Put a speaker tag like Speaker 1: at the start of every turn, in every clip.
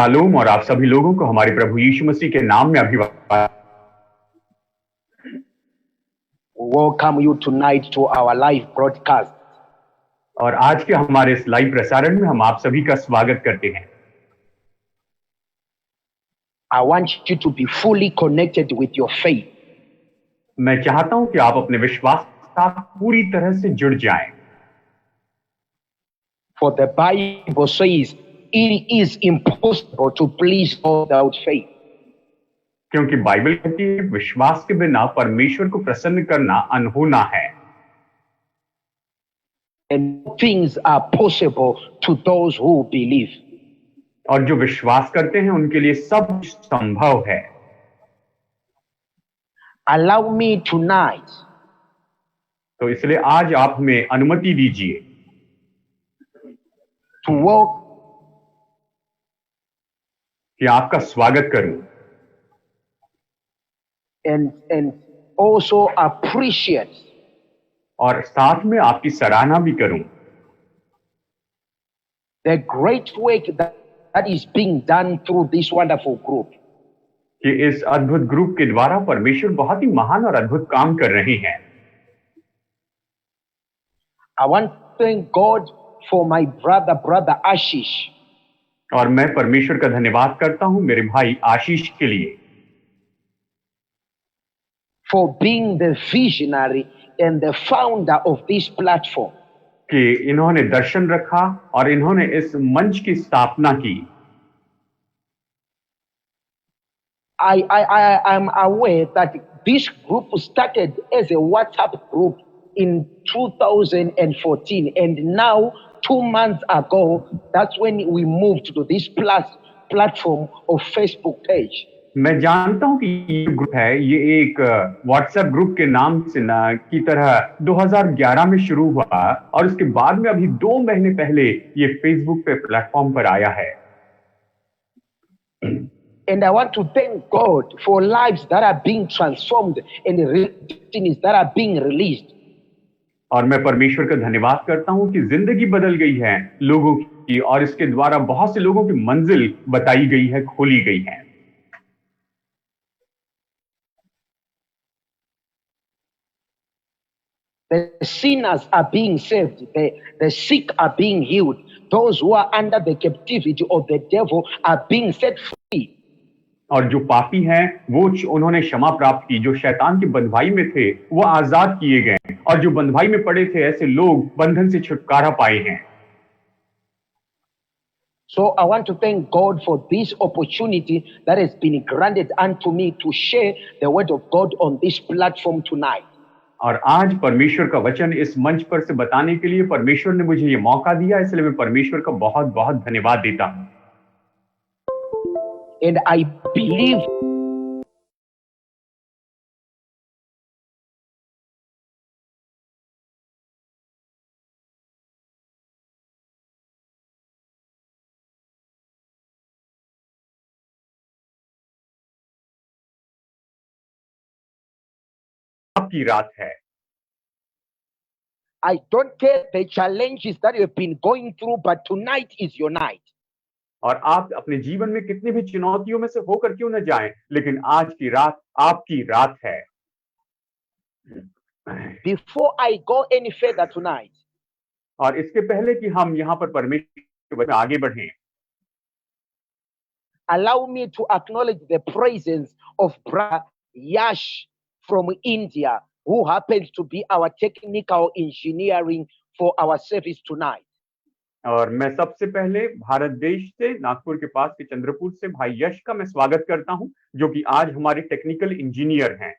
Speaker 1: Shalom और आप सभी लोगों को हमारे प्रभु यीशु मसीह के नाम में अभिवादन।
Speaker 2: Welcome you tonight to our live broadcast.
Speaker 1: और आज के हमारे इस लाइव प्रसारण में हम आप सभी का स्वागत करते हैं।
Speaker 2: I want you to be fully connected with your faith.
Speaker 1: मैं चाहता हूं कि आप अपने विश्वास के साथ पूरी तरह से जुड़ जाएं,
Speaker 2: For the Bible says it is impossible to please God without faith.
Speaker 1: क्योंकि बाइबल कहती है विश्वास के बिना परमेश्वर को प्रसन्न करना अनहोना है।
Speaker 2: And things are possible to those who believe.
Speaker 1: और जो विश्वास करते हैं उनके लिए सब कुछ संभव है।
Speaker 2: Allow me tonight
Speaker 1: तो इसलिए आज आप हमें अनुमति दीजिए
Speaker 2: to walk
Speaker 1: कि आपका स्वागत करूं
Speaker 2: and also appreciate
Speaker 1: और साथ में आपकी सराहना भी करूं
Speaker 2: the great work that is being done through this wonderful group.
Speaker 1: कि इस अद्भुत ग्रुप के द्वारा परमेश्वर बहुत ही महान और अद्भुत काम कर रहे हैं।
Speaker 2: I want to thank God for my brother Ashish.
Speaker 1: और मैं परमेश्वर का धन्यवाद करता हूं मेरे भाई आशीष के लिए,
Speaker 2: for being the visionary and the founder of this platform.
Speaker 1: कि इन्होंने दर्शन रखा और इन्होंने इस मंच की स्थापना की।
Speaker 2: I am aware that this group started as a WhatsApp group in 2014, and now 2 months ago, that's when we moved to this platform of Facebook page.
Speaker 1: मैं जानता हूं कि ये ग्रुप है, ये एक व्हाट्सएप ग्रुप के नाम से की तरह 2011 में शुरू हुआ और उसके बाद में अभी 2 महीने पहले ये फेसबुक पे प्लेटफॉर्म पर आया है।
Speaker 2: And I want to thank God for lives that are being transformed and destinies that are being released.
Speaker 1: और मैं परमेश्वर का धन्यवाद करता हूं कि जिंदगी बदल गई है लोगों की और इसके द्वारा बहुत से लोगों की मंजिल बताई गई है, खोली गई है।
Speaker 2: The sinners are being saved. The sick are being healed. Those who are under the captivity of the devil are being set free.
Speaker 1: और जो पापी हैं वो उन्होंने क्षमा प्राप्त की, जो शैतान की बंधुआई में थे वो आजाद किए गए और जो बंधुआई में पड़े थे ऐसे लोग बंधन से छुटकारा पाए हैं।
Speaker 2: So I want to thank God for this opportunity that has been granted unto me to share the word of God on this platform tonight.
Speaker 1: और आज परमेश्वर का वचन इस मंच पर से बताने के लिए परमेश्वर ने मुझे ये मौका दिया, इसलिए मैं परमेश्वर का बहुत बहुत धन्यवाद देता हूं।
Speaker 2: And I believe
Speaker 1: आपकी रात है।
Speaker 2: I don't care the challenges that you have been going through, but tonight is your night.
Speaker 1: और आप अपने जीवन में कितनी भी चुनौतियों में से होकर क्यों न जाएं, लेकिन आज की रात आपकी रात है।
Speaker 2: Before I go any further tonight,
Speaker 1: और इसके पहले कि हम यहाँ पर परमेश्वर के वचन में आगे बढ़ें,
Speaker 2: allow me to acknowledge the presence of Brother Yash from India, who happens to be our technical engineering for our service tonight.
Speaker 1: और मैं सबसे पहले भारत देश से नागपुर के पास के चंद्रपुर से भाई यश का मैं स्वागत करता हूं, जो कि आज हमारे टेक्निकल इंजीनियर हैं।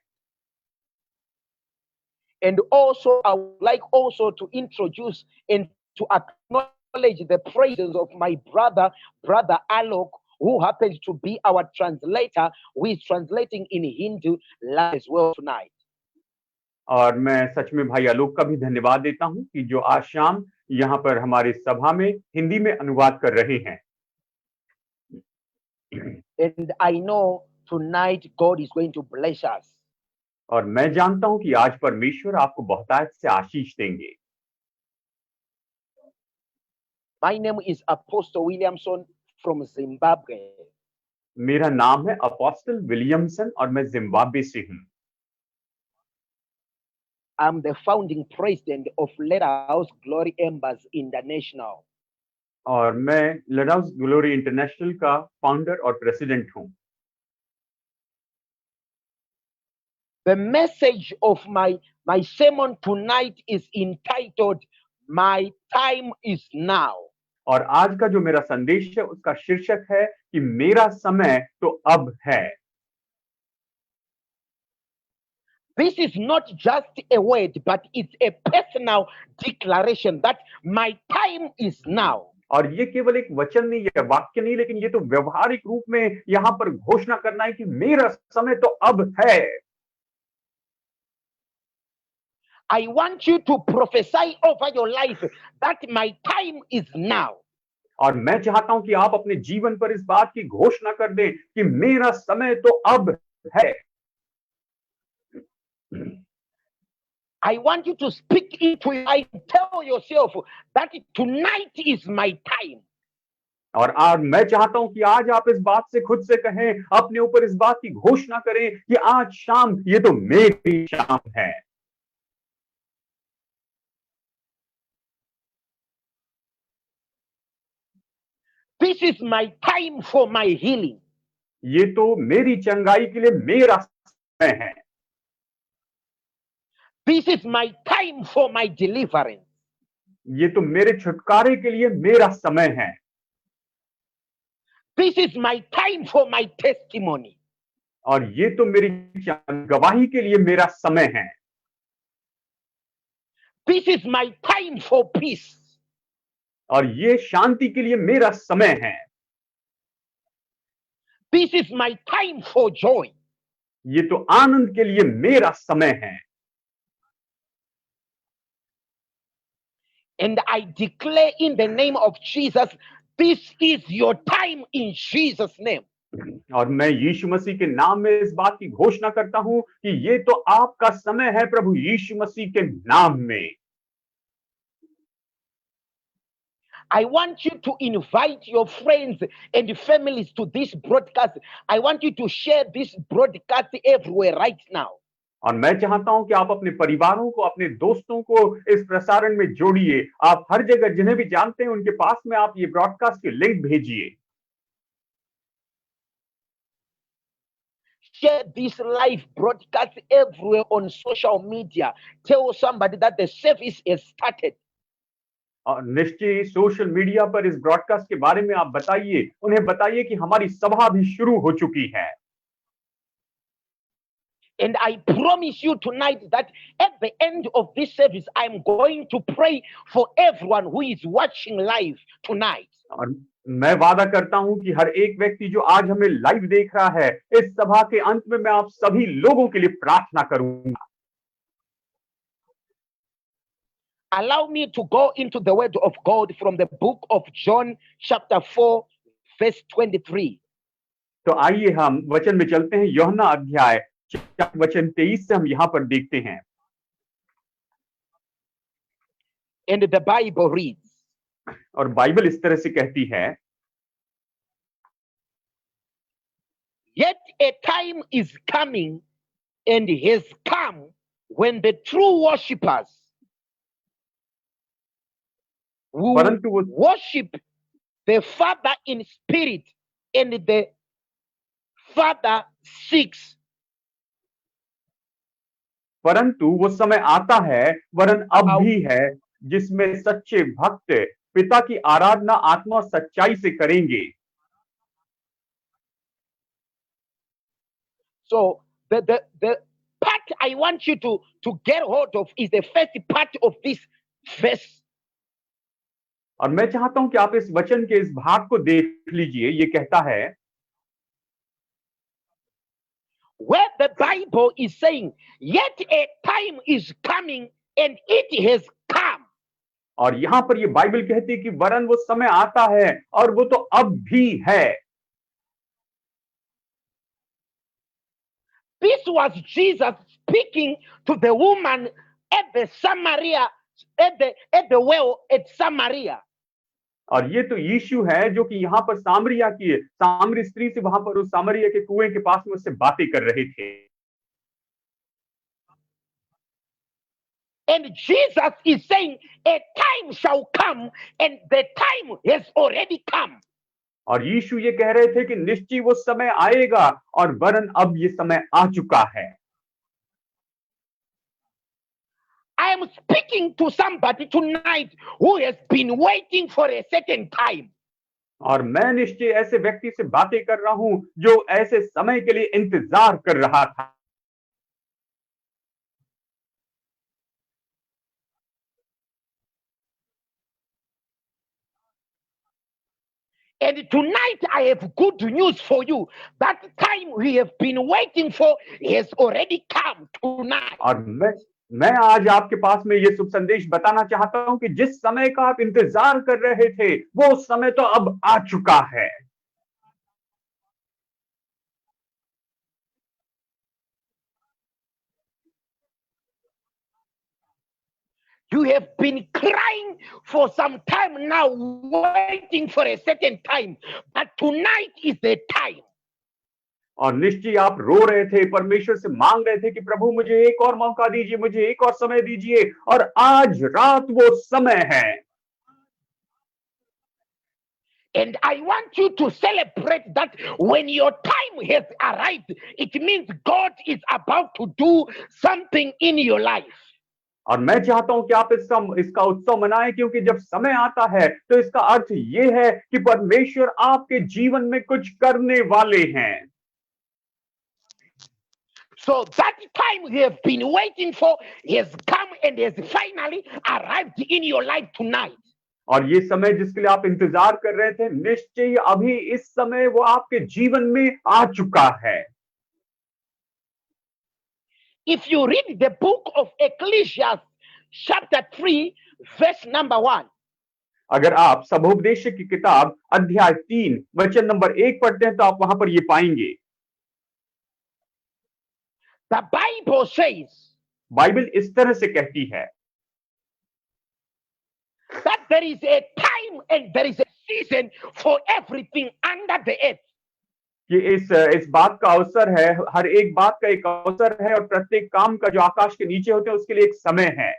Speaker 2: And also, I would like also to introduce and to acknowledge the presence of my brother Alok, who happens to be our translator, who is translating in Hindu as well tonight.
Speaker 1: और मैं सच में भाई आलोक का भी धन्यवाद देता हूं कि जो आज शाम यहाँ पर हमारे सभा में हिंदी में अनुवाद कर रहे हैं।
Speaker 2: And I know tonight God is going to bless us.
Speaker 1: और मैं जानता हूं कि आज परमेश्वर आपको बहुतायत से आशीष देंगे।
Speaker 2: My name is Apostle Williamson from Zimbabwe.
Speaker 1: मेरा नाम है अपोस्टल विलियमसन और मैं जिम्बाब्वे से हूँ।
Speaker 2: I'm the founding president of Lighthouse Glory Embers International.
Speaker 1: और मैं लाइटहाउस ग्लोरी इंटरनेशनल का फाउंडर और प्रेसिडेंट हूँ।
Speaker 2: The message of my sermon tonight is entitled, My Time is Now.
Speaker 1: और आज का जो मेरा संदेश है उसका शीर्षक है कि मेरा समय तो अब है।
Speaker 2: This is not just a word, but it's a personal declaration that my time is now.
Speaker 1: और ये केवल एक वचन नहीं है, वाक्य नहीं, लेकिन ये तो व्यवहारिक रूप में यहाँ पर घोषणा करना है कि मेरा समय तो अब है।
Speaker 2: I want you to prophesy over your life that my time is now.
Speaker 1: और मैं चाहता हूं कि आप अपने जीवन पर इस बात की घोषणा कर दें कि मेरा समय तो अब है।
Speaker 2: I want you to speak into your life, tell yourself that tonight is my time.
Speaker 1: और आज मैं चाहता हूं कि आज आप इस बात से खुद से कहें, अपने ऊपर इस बात की घोषणा करें कि आज शाम ये तो मेरी शाम है।
Speaker 2: This is my time for my healing.
Speaker 1: ये तो मेरी चंगाई के लिए मेरा समय है।
Speaker 2: This is my time for my deliverance.
Speaker 1: ये तो मेरे छुटकारे के लिए मेरा समय है।
Speaker 2: This is my time for my testimony.
Speaker 1: और ये तो मेरी गवाही के लिए मेरा समय है।
Speaker 2: This is my time for peace.
Speaker 1: और ये शांति के लिए मेरा समय है।
Speaker 2: This is my time for joy.
Speaker 1: ये तो आनंद के लिए मेरा समय है।
Speaker 2: And I declare in the name of Jesus, this is your time in Jesus' name.
Speaker 1: और मैं यीशु मसीह के नाम में इस बात की घोषणा करता हूं कि ये तो आपका समय है प्रभु यीशु मसीह के नाम में।
Speaker 2: I want you to invite your friends and families to this broadcast. I want you to share this broadcast everywhere right now.
Speaker 1: और मैं चाहता हूं कि आप अपने परिवारों को, अपने दोस्तों को इस प्रसारण में जोड़िए। आप हर जगह जिन्हें भी जानते हैं उनके पास में आप ये ब्रॉडकास्ट के लिंक भेजिए।
Speaker 2: Share this live broadcast everywhere on social media. Tell somebody that the service is started.
Speaker 1: और निश्चय सोशल मीडिया पर इस ब्रॉडकास्ट के बारे में आप बताइए, उन्हें बताइए कि हमारी सभा भी शुरू हो चुकी है।
Speaker 2: And I promise you tonight that at the end of this service, I'm going to pray for everyone who is watching live tonight.
Speaker 1: और मैं वादा करता हूं कि हर एक व्यक्ति जो आज हमें लाइव देख रहा है, इस सभा के अंत में मैं आप सभी लोगों के लिए प्रार्थना करूंगा।
Speaker 2: Allow me to go into the word of God from the book of John chapter 4 verse 23.
Speaker 1: तो आइए हम वचन में चलते हैं। यूहन्ना अध्याय 4 वचन 23 से हम यहां पर देखते हैं।
Speaker 2: And the Bible reads,
Speaker 1: और बाइबल इस तरह से कहती है,
Speaker 2: Yet a time is coming and has come when the true worshippers who
Speaker 1: परंतु वो
Speaker 2: worship the Father in spirit and the Father seeks.
Speaker 1: परंतु वो समय आता है, वरन अब भी है, जिसमें सच्चे भक्त पिता की आराधना आत्मा और सच्चाई से करेंगे।
Speaker 2: So the part I want you to get hold of is the first part of this verse.
Speaker 1: और मैं चाहता हूं कि आप इस वचन के इस भाग को देख लीजिए। ये कहता है,
Speaker 2: where the Bible is saying, yet a time is coming and it has come.
Speaker 1: और यहां पर ये बाइबल कहती है कि वरन वो समय आता है और वो तो अब भी है।
Speaker 2: This was Jesus speaking to the woman at the Samaria, at the well at Samaria.
Speaker 1: और ये तो यीशु है जो कि यहाँ पर सामरी स्त्री से वहां पर उस सामरिया के कुएं के पास में उससे बातें कर रहे थे।
Speaker 2: And Jesus is saying, a time shall come, and the time has already come.
Speaker 1: और यीशु ये कह रहे थे कि निश्चय वो समय आएगा और वरन अब ये समय आ चुका है।
Speaker 2: I am speaking to somebody tonight who has been waiting for a certain time.
Speaker 1: और मैं निश्चय ऐसे व्यक्ति से बातें कर रहा हूं जो ऐसे समय के लिए इंतजार कर रहा था।
Speaker 2: And tonight I have good news for you. That time we have been waiting for has already come tonight.
Speaker 1: और मैं आज आपके पास में ये शुभ संदेश बताना चाहता हूं कि जिस समय का आप इंतजार कर रहे थे वो समय तो अब आ चुका है।
Speaker 2: You have been crying for some time now, waiting for a certain time. But tonight is the time.
Speaker 1: और निश्चय आप रो रहे थे, परमेश्वर से मांग रहे थे कि प्रभु मुझे एक और मौका दीजिए, मुझे एक और समय दीजिए, और आज रात वो समय है।
Speaker 2: And I want you to celebrate that when your time has arrived, it means God is about to do something in your life.
Speaker 1: और मैं चाहता हूं कि आप इसका उत्सव मनाएं, क्योंकि जब समय आता है तो इसका अर्थ ये है कि परमेश्वर आपके जीवन में कुछ करने वाले हैं।
Speaker 2: So that time you have been waiting for has come and has finally arrived in your life tonight.
Speaker 1: और ये समय जिसके लिए आप इंतजार कर रहे थे, निश्चय अभी इस समय वो आपके जीवन में आ चुका है।
Speaker 2: If you read the book of Ecclesiastes, chapter 3, verse number 1.
Speaker 1: अगर आप सबोपदेश की किताब अध्याय 3 वचन नंबर 1 पढ़ते हैं तो आप वहां पर ये पाएंगे।
Speaker 2: The Bible says,
Speaker 1: बाइबल इस तरह से कहती है
Speaker 2: that there is a time and there is a season for everything under the earth.
Speaker 1: कि इस बात का अवसर है, हर एक बात का एक अवसर है, और प्रत्येक काम का जो आकाश के नीचे होते हैं उसके लिए एक समय है।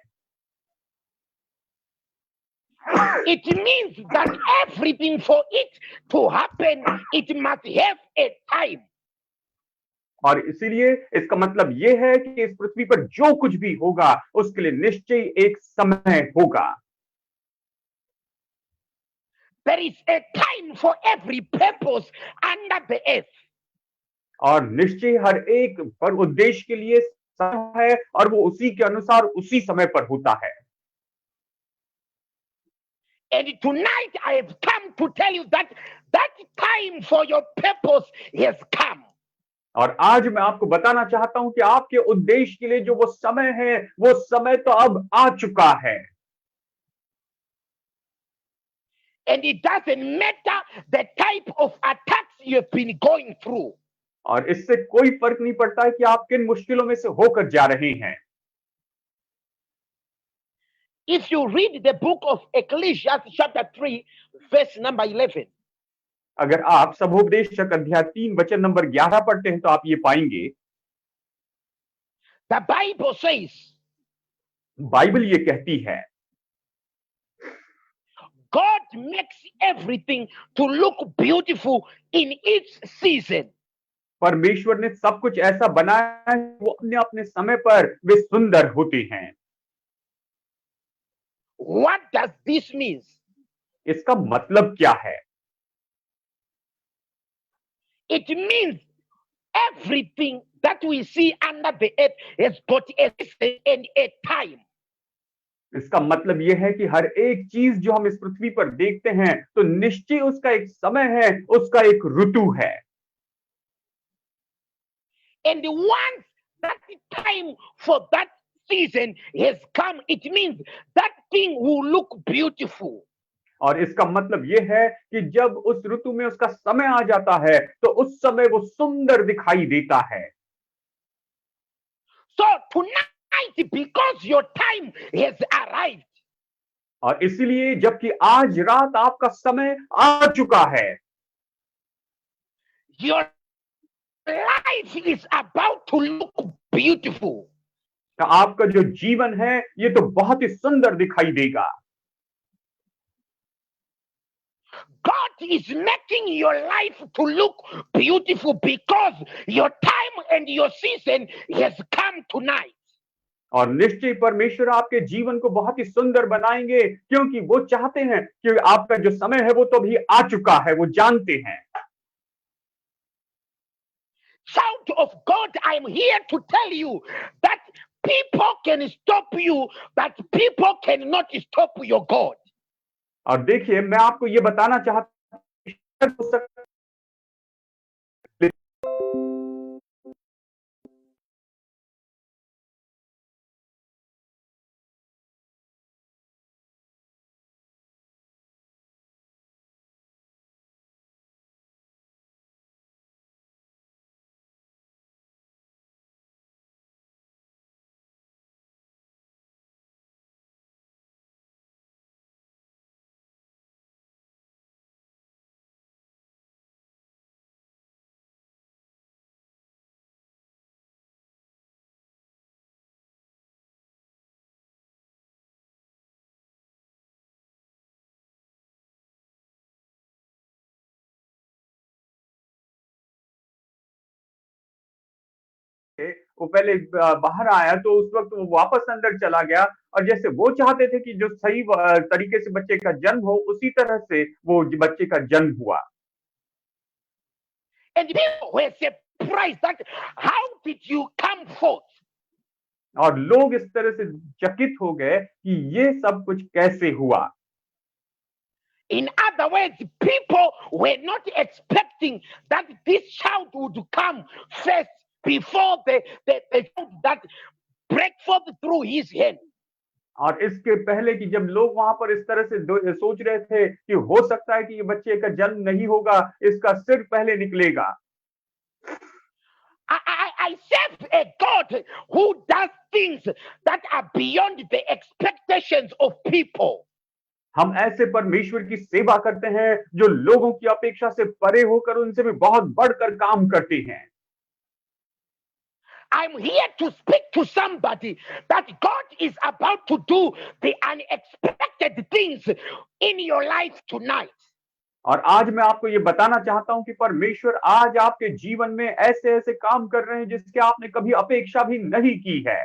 Speaker 2: It means that everything for it to happen, it must have a time.
Speaker 1: और इसीलिए इसका मतलब ये है कि इस पृथ्वी पर जो कुछ भी होगा उसके लिए निश्चय एक समय होगा।
Speaker 2: There is a time for every purpose under the earth.
Speaker 1: और निश्चय हर एक पर उद्देश्य के लिए समय है, और वो उसी के अनुसार उसी समय पर होता है।
Speaker 2: And tonight I have come to tell you that that time for your purpose has come.
Speaker 1: और आज मैं आपको बताना चाहता हूं कि आपके उद्देश्य के लिए जो वो समय है, वो समय तो अब आ चुका है।
Speaker 2: And it doesn't matter the type of attacks you have been going through.
Speaker 1: और इससे कोई फर्क नहीं पड़ता है कि आप किन मुश्किलों में से होकर जा रहे हैं।
Speaker 2: If you read the book of Ecclesiastes chapter 3 verse number 11.
Speaker 1: अगर आप सबोपदेशक अध्याय 3 वचन नंबर 11 पढ़ते हैं तो आप ये पाएंगे।
Speaker 2: The Bible says,
Speaker 1: बाइबल ये कहती है,
Speaker 2: God makes everything to look beautiful in its season.
Speaker 1: परमेश्वर ने सब कुछ ऐसा बनाया है वो अपने अपने समय पर वे सुंदर होते हैं।
Speaker 2: What does this mean?
Speaker 1: इसका मतलब क्या है?
Speaker 2: It means everything that we see under the earth has got a season and a time.
Speaker 1: इसका मतलब यह है कि हर एक चीज जो हम इस पृथ्वी पर देखते हैं तो निश्चय उसका एक समय है, उसका एक ऋतु है।
Speaker 2: And once that time for that season has come, it means that thing will look beautiful.
Speaker 1: और इसका मतलब यह है कि जब उस ऋतु में उसका समय आ जाता है तो उस समय वो सुंदर दिखाई देता है।
Speaker 2: So tonight, because your time has arrived,
Speaker 1: और इसीलिए जबकि आज रात आपका समय आ चुका है,
Speaker 2: Your life is about to look beautiful.
Speaker 1: तो आपका जो जीवन है ये तो बहुत ही सुंदर दिखाई देगा।
Speaker 2: God is making your life to look beautiful because your time and your season has come tonight.
Speaker 1: और निश्चय परमेश्वर आपके जीवन को बहुत ही सुंदर बनाएंगे, क्योंकि वो चाहते हैं कि आपका जो समय है वो तो अभी आ चुका है, वो जानते हैं।
Speaker 2: Child of God, I'm here to tell you that people can stop you, but people cannot stop your God.
Speaker 1: और देखिए, मैं आपको ये बताना चाहता हूं, वो पहले बाहर आया तो उस वक्त वो वापस अंदर चला गया, और जैसे वो चाहते थे कि जो सही तरीके से बच्चे का जन्म हो, उसी तरह से वो बच्चे का जन्म हुआ।
Speaker 2: And people were surprised that how did you come forth?
Speaker 1: और लोग इस तरह से चकित हो गए कि ये सब कुछ कैसे हुआ।
Speaker 2: In other words, people were not expecting that this child would come first before the child that break forth through his hand.
Speaker 1: और इसके पहले कि जब लोग वहां पर इस तरह से सोच रहे थे कि हो सकता है कि ये बच्चे का जन्म नहीं होगा, इसका सिर पहले निकलेगा।
Speaker 2: I serve a God who does things that are beyond the expectations of people.
Speaker 1: हम ऐसे परमेश्वर की सेवा करते हैं जो लोगों की अपेक्षा से परे होकर उनसे भी बहुत बढ़कर काम करते हैं।
Speaker 2: I'm here to speak to somebody that God is about to do the unexpected things in your life tonight.
Speaker 1: और आज मैं आपको ये बताना चाहता हूं कि परमेश्वर आज आपके जीवन में ऐसे ऐसे काम कर रहे हैं जिसके आपने कभी अपेक्षा भी नहीं की है।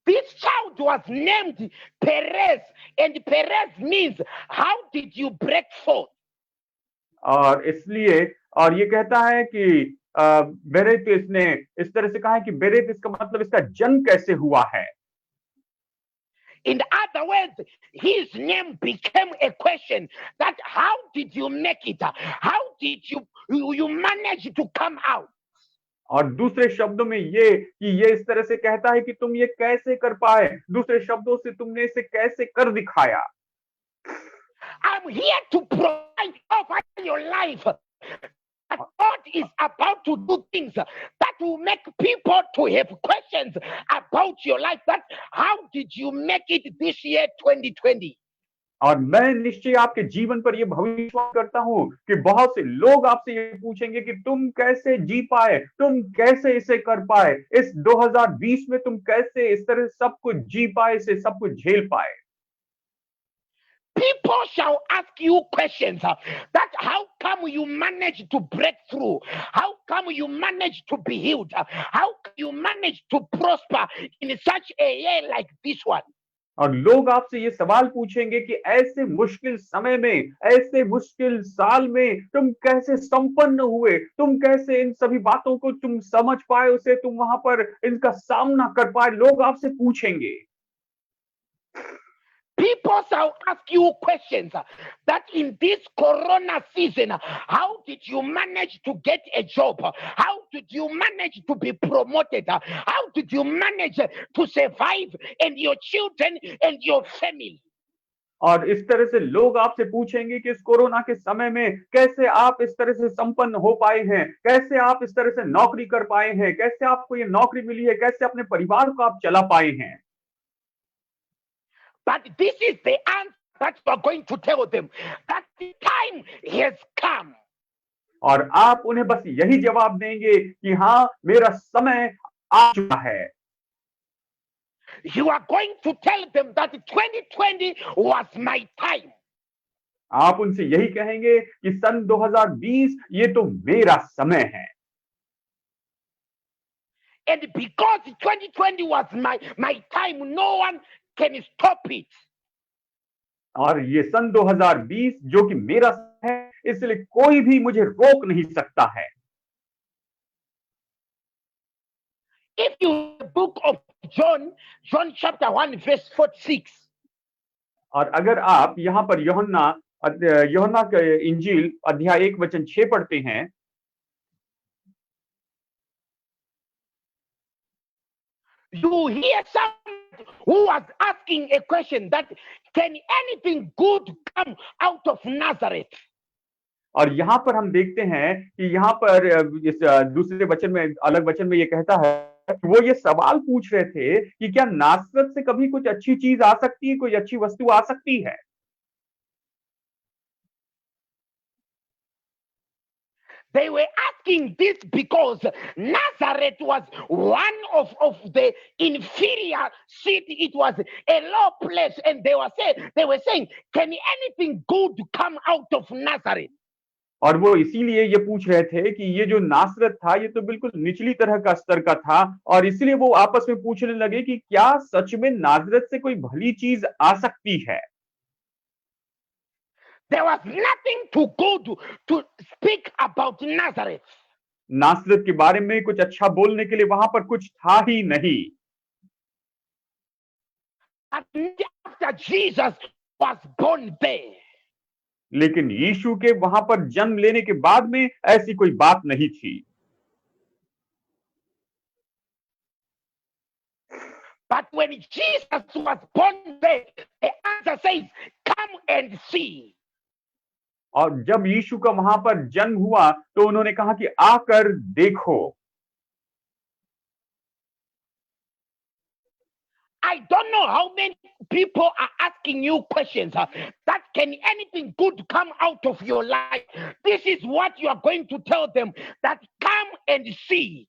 Speaker 2: This child was named Perez, and Perez means how did you break forth?
Speaker 1: और इसलिए, और ये कहता है कि बेरेत, इसने इस तरह से कहा है कि बेरेत, इसका मतलब इसका जन्म कैसे हुआ है।
Speaker 2: In other words, his name became a question that how did you make it? How did you manage to come out?
Speaker 1: और दूसरे शब्दों में ये कि ये इस तरह से कहता है कि तुम ये कैसे कर पाए, दूसरे शब्दों से तुमने इसे कैसे कर दिखाया।
Speaker 2: I'm here to provide over your life that God is about to do things that will make people to have questions about your life. That how did you make it this year 2020?
Speaker 1: और मैं निश्चय आपके जीवन पर यह भविष्यवाणी करता हूं कि बहुत से लोग आपसे ये पूछेंगे कि तुम कैसे जी पाए, तुम कैसे इसे कर पाए, इस 2020 में तुम कैसे इस तरह सब कुछ जी पाए, इसे सब कुछ झेल पाए।
Speaker 2: People shall ask you questions that how come you managed to break through? How come you managed to be healed? How you managed to prosper in such a year like this one?
Speaker 1: और लोग आपसे ये सवाल पूछेंगे कि ऐसे मुश्किल समय में, ऐसे मुश्किल साल में तुम कैसे संपन्न हुए, तुम कैसे इन सभी बातों को तुम समझ पाए, उसे तुम वहां पर इनका सामना कर पाए, लोग आपसे पूछेंगे।
Speaker 2: People shall ask you questions that in this corona season, how did you manage to get a job? How did you manage to be promoted? How did you manage to survive and your children and your family?
Speaker 1: और इस तरह से लोग आपसे पूछेंगे कि इस corona के समय में कैसे आप इस तरह से संपन्न हो पाए हैं, कैसे आप इस तरह से नौकरी कर पाए हैं, कैसे आपको ये नौकरी मिली है, कैसे अपने परिवार को आप चला पाए हैं।
Speaker 2: But this is the answer that you are going to tell them, that the time has come.
Speaker 1: और आप उन्हें बस यही जवाब देंगे कि हाँ, मेरा समय आ चुका है।
Speaker 2: You are going to tell them that 2020 was my time.
Speaker 1: आप उनसे यही कहेंगे कि सन 2020 ये तो मेरा समय है।
Speaker 2: And because 2020 was my time, no one can stop it.
Speaker 1: और ये सन 2020 जो कि मेरा समय है, इसलिए कोई भी मुझे रोक नहीं सकता है।
Speaker 2: If you read the book of John chapter 1 verse 46.
Speaker 1: और अगर आप यहाँ पर यूहन्ना के इंजील अध्याय 1 वचन 6 पढ़ते हैं,
Speaker 2: you hear someone who was asking a question that can anything good come out of Nazareth?
Speaker 1: और यहाँ पर हम देखते हैं कि यहाँ पर इस दूसरे वचन में, अलग वचन में ये कहता है, वो ये सवाल पूछ रहे थे कि क्या नासरत से कभी कुछ अच्छी चीज आ सकती है, कोई अच्छी वस्तु आ सकती है।
Speaker 2: They were asking this because Nazareth was one of the inferior city. It was a low place, and they were saying, can anything good come out of Nazareth?
Speaker 1: और वो इसीलिए ये पूछ रहे थे कि ये जो नासरत था, ये तो बिल्कुल निचली तरह का स्तर का था, और इसलिए वो आपस में पूछने लगे कि क्या सच में नासरत से कोई भली चीज आ सकती है।
Speaker 2: There was nothing too good to speak about Nazareth.
Speaker 1: नासरत के बारे में कुछ अच्छा बोलने के लिए वहां पर कुछ था ही नहीं।
Speaker 2: After Jesus was born there.
Speaker 1: लेकिन यीशु के वहां पर जन्म लेने के बाद में ऐसी कोई बात नहीं थी।
Speaker 2: But when Jesus was born there, the answer says, come and see.
Speaker 1: और जब यीशु का वहां पर जन्म हुआ तो उन्होंने कहा कि आकर देखो।
Speaker 2: I don't know how many people are asking you questions that can anything good come out of your life. This is what you are going to tell them, that come and see.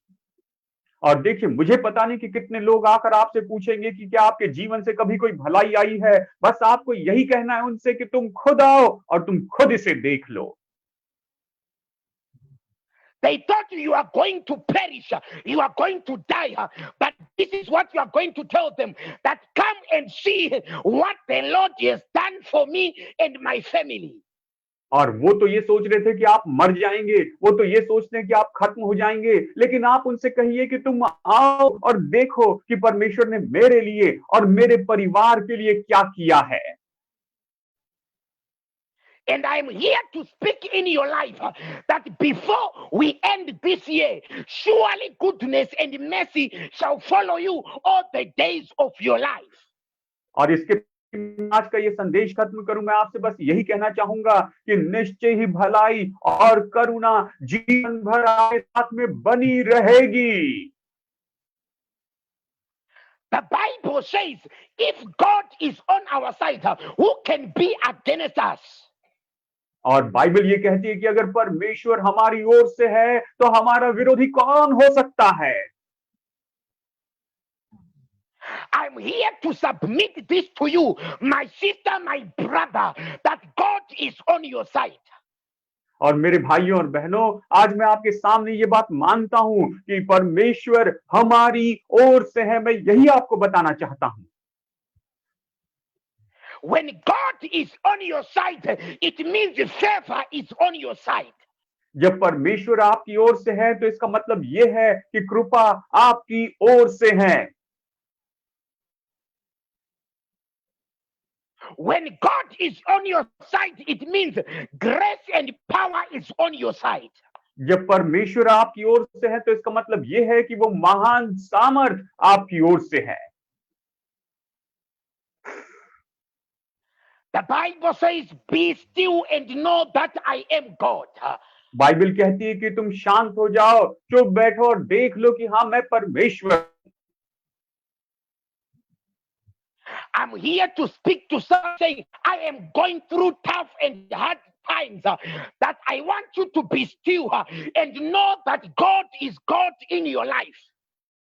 Speaker 1: और देखिए, मुझे पता नहीं कि कितने लोग आकर आपसे पूछेंगे कि क्या आपके जीवन से कभी कोई भलाई आई है। बस आपको यही कहना है उनसे कि तुम खुद आओ और तुम खुद इसे देख लो।
Speaker 2: They thought you are going to perish, you are going to die, but this is what you are going to tell them, that come and see what the Lord has done for me and my family.
Speaker 1: और वो तो ये सोच रहे थे कि आप मर जाएंगे, वो तो ये सोचते हैं कि आप खत्म हो जाएंगे, लेकिन आप उनसे कहिए कि तुम आओ और देखो कि परमेश्वर ने मेरे लिए और मेरे परिवार के लिए क्या किया है।
Speaker 2: And I am here to speak in your life that before we end this year, surely goodness and mercy shall follow you all the days of your life.
Speaker 1: और इसके आज का ये संदेश खत्म करूं, मैं आपसे बस यही कहना चाहूंगा कि निश्चय ही भलाई और करुणा जीवन भर आपके साथ में बनी रहेगी।
Speaker 2: The Bible says, if God is on our side, who can be against us?
Speaker 1: और बाइबल ये कहती है कि अगर परमेश्वर हमारी ओर से है तो हमारा विरोधी कौन हो सकता है।
Speaker 2: I'm here to submit this to you, my sister, my brother, that God is on your side.
Speaker 1: और मेरे भाइयों और बहनों, आज मैं आपके सामने ये बात मानता हूं कि परमेश्वर हमारी ओर से है। मैं यही आपको बताना चाहता हूं।
Speaker 2: When God is on your side, it means favor is on your side.
Speaker 1: जब परमेश्वर आपकी ओर से है तो इसका मतलब ये है कि कृपा आपकी ओर से है।
Speaker 2: When God is on your side, it means grace and power is on your side.
Speaker 1: जब परमेश्वर आपकी ओर से है तो इसका मतलब ये है कि वो महान सामर्थ आपकी ओर से है।
Speaker 2: The Bible says, be still and know that I am God.
Speaker 1: Bible कहती है कि तुम शांत हो जाओ, चुप बैठो और देख लो कि हाँ, मैं परमेश्वर।
Speaker 2: I'm here to speak to someone saying, I am going through tough and hard times, that I want you to be still and know that God is God in your life.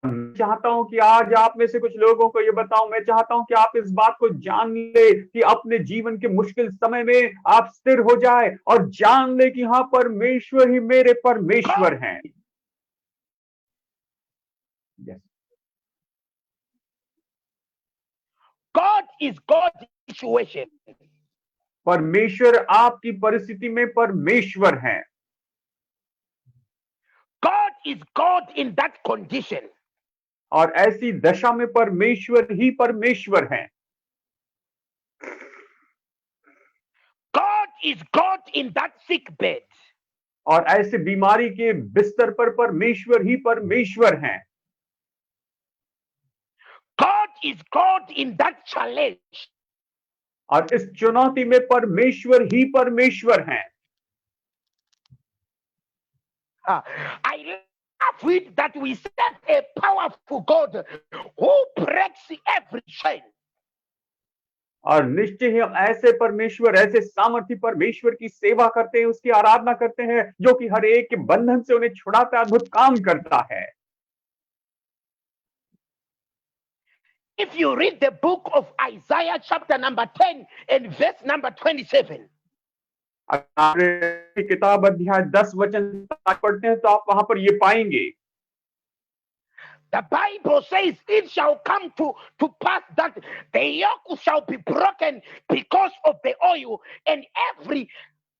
Speaker 1: मैं चाहता हूं कि आज आप में से कुछ लोगों को ये बताऊं, मैं चाहता हूं कि आप इस बात को जान ले कि अपने जीवन के मुश्किल समय में आप स्थिर हो जाए और जान ले कि हाँ, परमेश्वर ही मेरे परमेश्वर हैं। Yes.
Speaker 2: God is God's situation.
Speaker 1: परमेश्वर आपकी परिस्थिति में परमेश्वर हैं।
Speaker 2: God is God in that condition.
Speaker 1: और ऐसी दशा में परमेश्वर ही परमेश्वर हैं।
Speaker 2: God is God in that sick bed.
Speaker 1: और ऐसे बीमारी के बिस्तर पर परमेश्वर ही परमेश्वर हैं।
Speaker 2: God is God in that challenge.
Speaker 1: और इस चुनौती में परमेश्वर ही परमेश्वर हैं।
Speaker 2: I love it that we serve a powerful God who breaks every chain.
Speaker 1: और निश्चय ही हम ऐसे परमेश्वर, ऐसे सामर्थी परमेश्वर की सेवा करते हैं, उसकी आराधना करते हैं, जो कि हर एक के बंधन से उन्हें छुड़ाता, अद्भुत काम करता है।
Speaker 2: If you read the book of Isaiah chapter number 10 and verse number 27,
Speaker 1: अगर किताब अध्याय 10 वचन पढ़ते हैं तो आप वहां पर ये पाएंगे।
Speaker 2: the Bible says it shall come to pass that the yoke shall be broken because of the oil, and every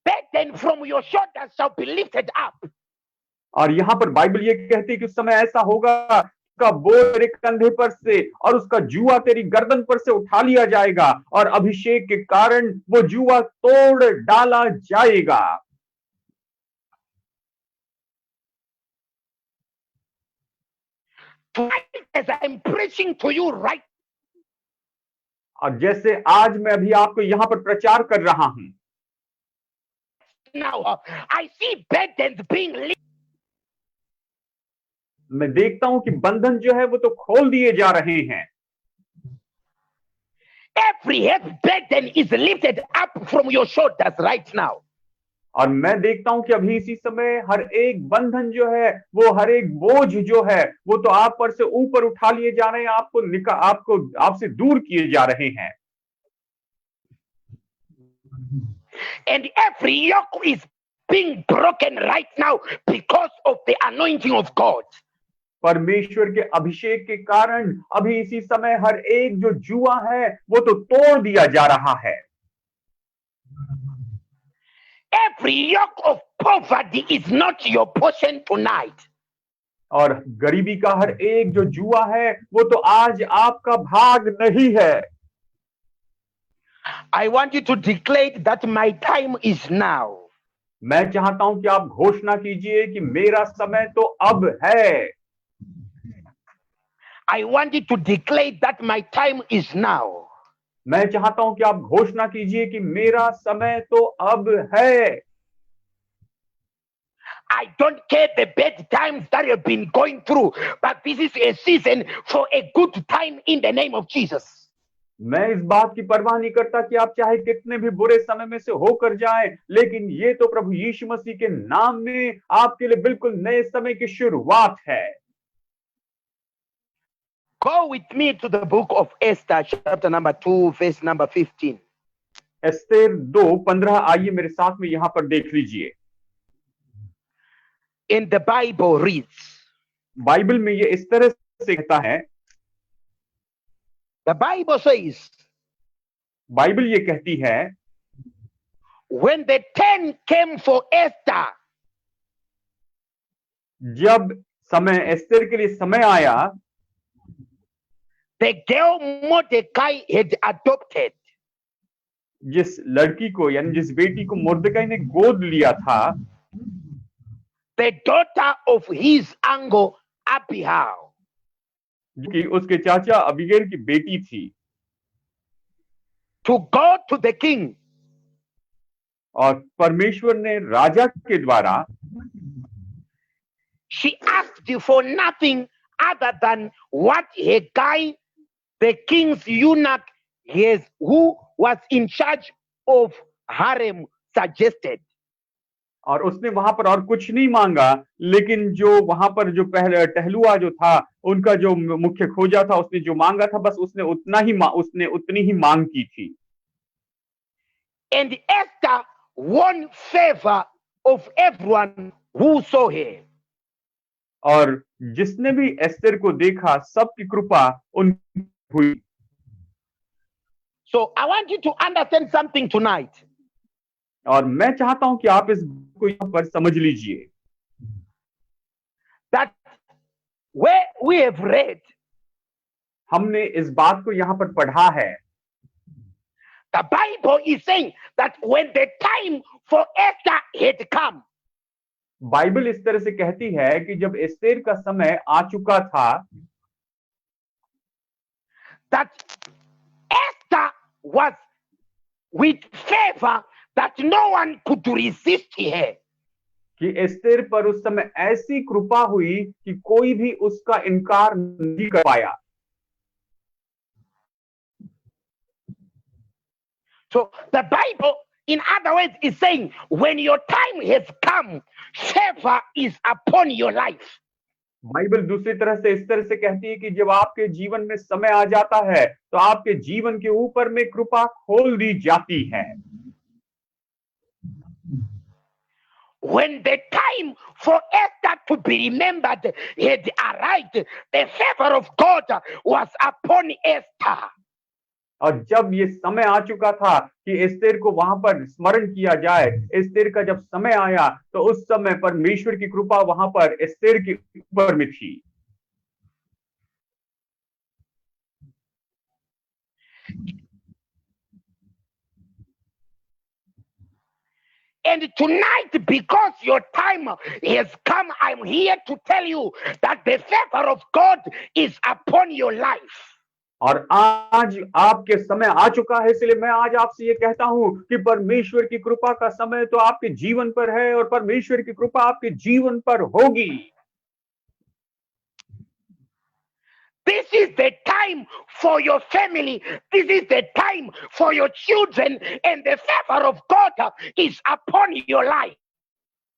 Speaker 2: burden from your shoulders shall be lifted up.
Speaker 1: और यहाँ पर बाइबल ये कहती है कि उस समय ऐसा होगा, उसका बोझ तेरे कंधे पर से और उसका जुआ तेरी गर्दन पर से उठा लिया जाएगा, और अभिषेक के कारण वो जुआ तोड़ डाला जाएगा।
Speaker 2: As I'm preaching to you right
Speaker 1: और जैसे आज मैं अभी आपको यहाँ पर प्रचार कर रहा हूं,
Speaker 2: now, I see burdens being lifted.
Speaker 1: मैं देखता हूं कि बंधन जो है वो तो खोल दिए जा रहे हैं।
Speaker 2: Every heavy burden is lifted up from your shoulders right now.
Speaker 1: और मैं देखता हूं कि अभी इसी समय हर एक बंधन जो है, वो हर एक बोझ जो है, वो तो आप पर से ऊपर उठा लिए जा रहे हैं, आपको आपसे दूर किए जा रहे हैं।
Speaker 2: And every yoke is being broken right now because of the anointing of God.
Speaker 1: परमेश्वर के अभिषेक के कारण अभी इसी समय हर एक जो जुआ है वो तो तोड़ दिया जा रहा है।
Speaker 2: Every yoke of poverty is not your portion tonight.
Speaker 1: और गरीबी का हर एक जो जुआ है वो तो आज आपका भाग नहीं है।
Speaker 2: I want you to declare that my time is now.
Speaker 1: मैं चाहता हूं कि आप घोषणा कीजिए कि मेरा समय तो अब है।
Speaker 2: I want you to declare that my time is now.
Speaker 1: मैं चाहता हूं कि आप घोषणा कीजिए कि मेरा समय तो अब है।
Speaker 2: I don't care the bad times that you've been going through, but this is a season for a good time in the name of Jesus.
Speaker 1: मैं इस बात की परवाह नहीं करता कि आप चाहे कितने भी बुरे समय में से होकर जाएं, लेकिन ये तो प्रभु यीशु मसीह के नाम में आपके लिए बिल्कुल नए समय की शुरुआत है।
Speaker 2: Go with me to the book of Esther, chapter number 2, verse number 15.
Speaker 1: Esther 2:15, आइए मेरे साथ में यहां पर देख लीजिए।
Speaker 2: In the Bible reads,
Speaker 1: Bible में ये इस तरह से कहता है,
Speaker 2: the Bible says,
Speaker 1: बाइबल ये कहती है,
Speaker 2: when the 10 came for Esther,
Speaker 1: जब समय एस्तेर के लिए समय आया,
Speaker 2: the girl Mordecai had adopted,
Speaker 1: जिस लड़की को यानी जिस बेटी को मुर्दकाई ने गोद लिया था,
Speaker 2: the daughter of his uncle Abihail,
Speaker 1: जो कि उसके चाचा अबीगैल की बेटी थी,
Speaker 2: to go to the king.
Speaker 1: और परमेश्वर ने राजा के द्वारा
Speaker 2: She asked for nothing other than what Hegai, the king's eunuch, who was in charge of harem suggested.
Speaker 1: और उसने वहां पर और कुछ नहीं मांगा, लेकिन जो वहां पर जो पहले टहलुआ जो था, उनका जो मुख्य खोजा था, उसने जो मांगा था, बस उसने उसने उतनी ही मांग की थी।
Speaker 2: And Esther won favor of everyone who saw her.
Speaker 1: और जिसने भी एस्तेर को देखा, सबकी कृपा उन हुई।
Speaker 2: So I want you to understand something tonight.
Speaker 1: और मैं चाहता हूं कि आप इस को यहां पर समझ लीजिए,
Speaker 2: That where we have read,
Speaker 1: हमने इस बात को यहां पर पढ़ा है।
Speaker 2: the Bible is saying that when the time for Esther had come,
Speaker 1: Bible इस तरह से कहती है कि जब एस्तेर का समय आ चुका था,
Speaker 2: that Esther was with favor that no one could resist her.
Speaker 1: कि एस्तेर पर उस समय ऐसी कृपा हुई कि कोई भी उसका इनकार नहीं कर पाया।
Speaker 2: So the Bible, in other words, is saying when your time has come, favor is upon your life.
Speaker 1: Bible दूसरी तरह से इस तरह से कहती है कि जब आपके जीवन में समय आ जाता है, तो आपके जीवन के ऊपर में कृपा खोल दी जाती है।
Speaker 2: When the time for Esther to be remembered had arrived, the favor of God was upon Esther.
Speaker 1: और जब ये समय आ चुका था कि एस्तेर को वहां पर स्मरण किया जाए, एस्तेर का जब समय आया, तो उस समय परमेश्वर की कृपा वहां पर एस्तेर के ऊपर में थी।
Speaker 2: And tonight, because your time has come, I'm here to tell you that the favor of God is upon your life.
Speaker 1: और आज आपके समय आ चुका है, इसलिए मैं आज आपसे ये कहता हूं कि परमेश्वर की कृपा का समय तो आपके जीवन पर है, और परमेश्वर की कृपा आपके जीवन पर होगी।
Speaker 2: This is the time for your family. This is the time for your children, and the favor of God is upon your life.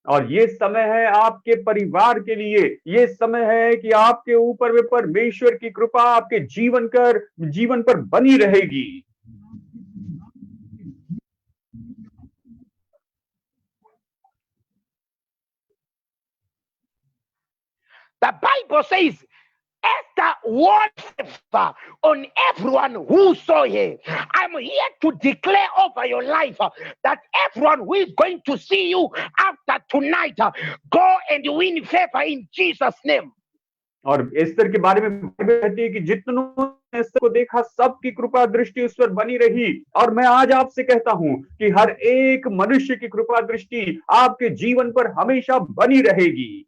Speaker 1: और ये समय है आपके परिवार के लिए, ये समय है कि आपके ऊपर में परमेश्वर की कृपा आपके जीवन पर बनी रहेगी।
Speaker 2: The Bible says Esther won favor on everyone who saw her. I'm here to declare over your life that everyone who is going to see you after tonight, go and win favor in Jesus' name.
Speaker 1: और एस्तर के बारे में Bible कहती है कि जितनों ने एस्तर को देखा, सबकी कृपा दृष्टि उस पर बनी रही। और मैं आज आपसे कहता हूं कि हर एक मनुष्य की कृपा दृष्टि आपके जीवन पर हमेशा बनी रहेगी।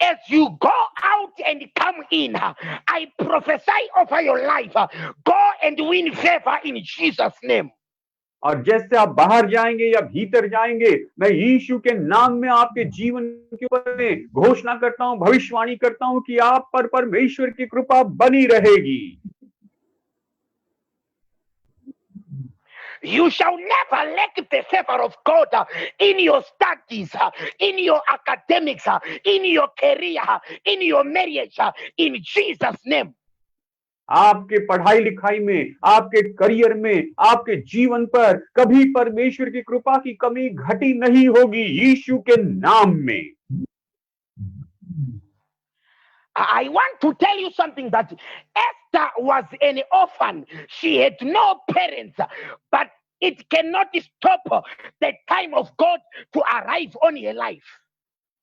Speaker 2: As you go out and come in, I prophesy over your life, go and win favor in Jesus' name.
Speaker 1: और जैसे आप बाहर जाएंगे या भीतर जाएंगे, मैं यीशु के नाम में आपके जीवन के ऊपर में घोषणा करता हूं, भविष्यवाणी करता हूं कि आप पर परमेश्वर की कृपा बनी रहेगी।
Speaker 2: You shall never lack the favor of God in your studies, in your academics, in your career, in your marriage, in Jesus' name.
Speaker 1: आपके पढ़ाई लिखाई में, आपके करियर में, आपके जीवन पर कभी परमेश्वर की कृपा की कमी घटी नहीं होगी, यीशु के नाम में।
Speaker 2: I want to tell you something, that Esther was an orphan. She had no parents, but it cannot stop the time of God to arrive on her life.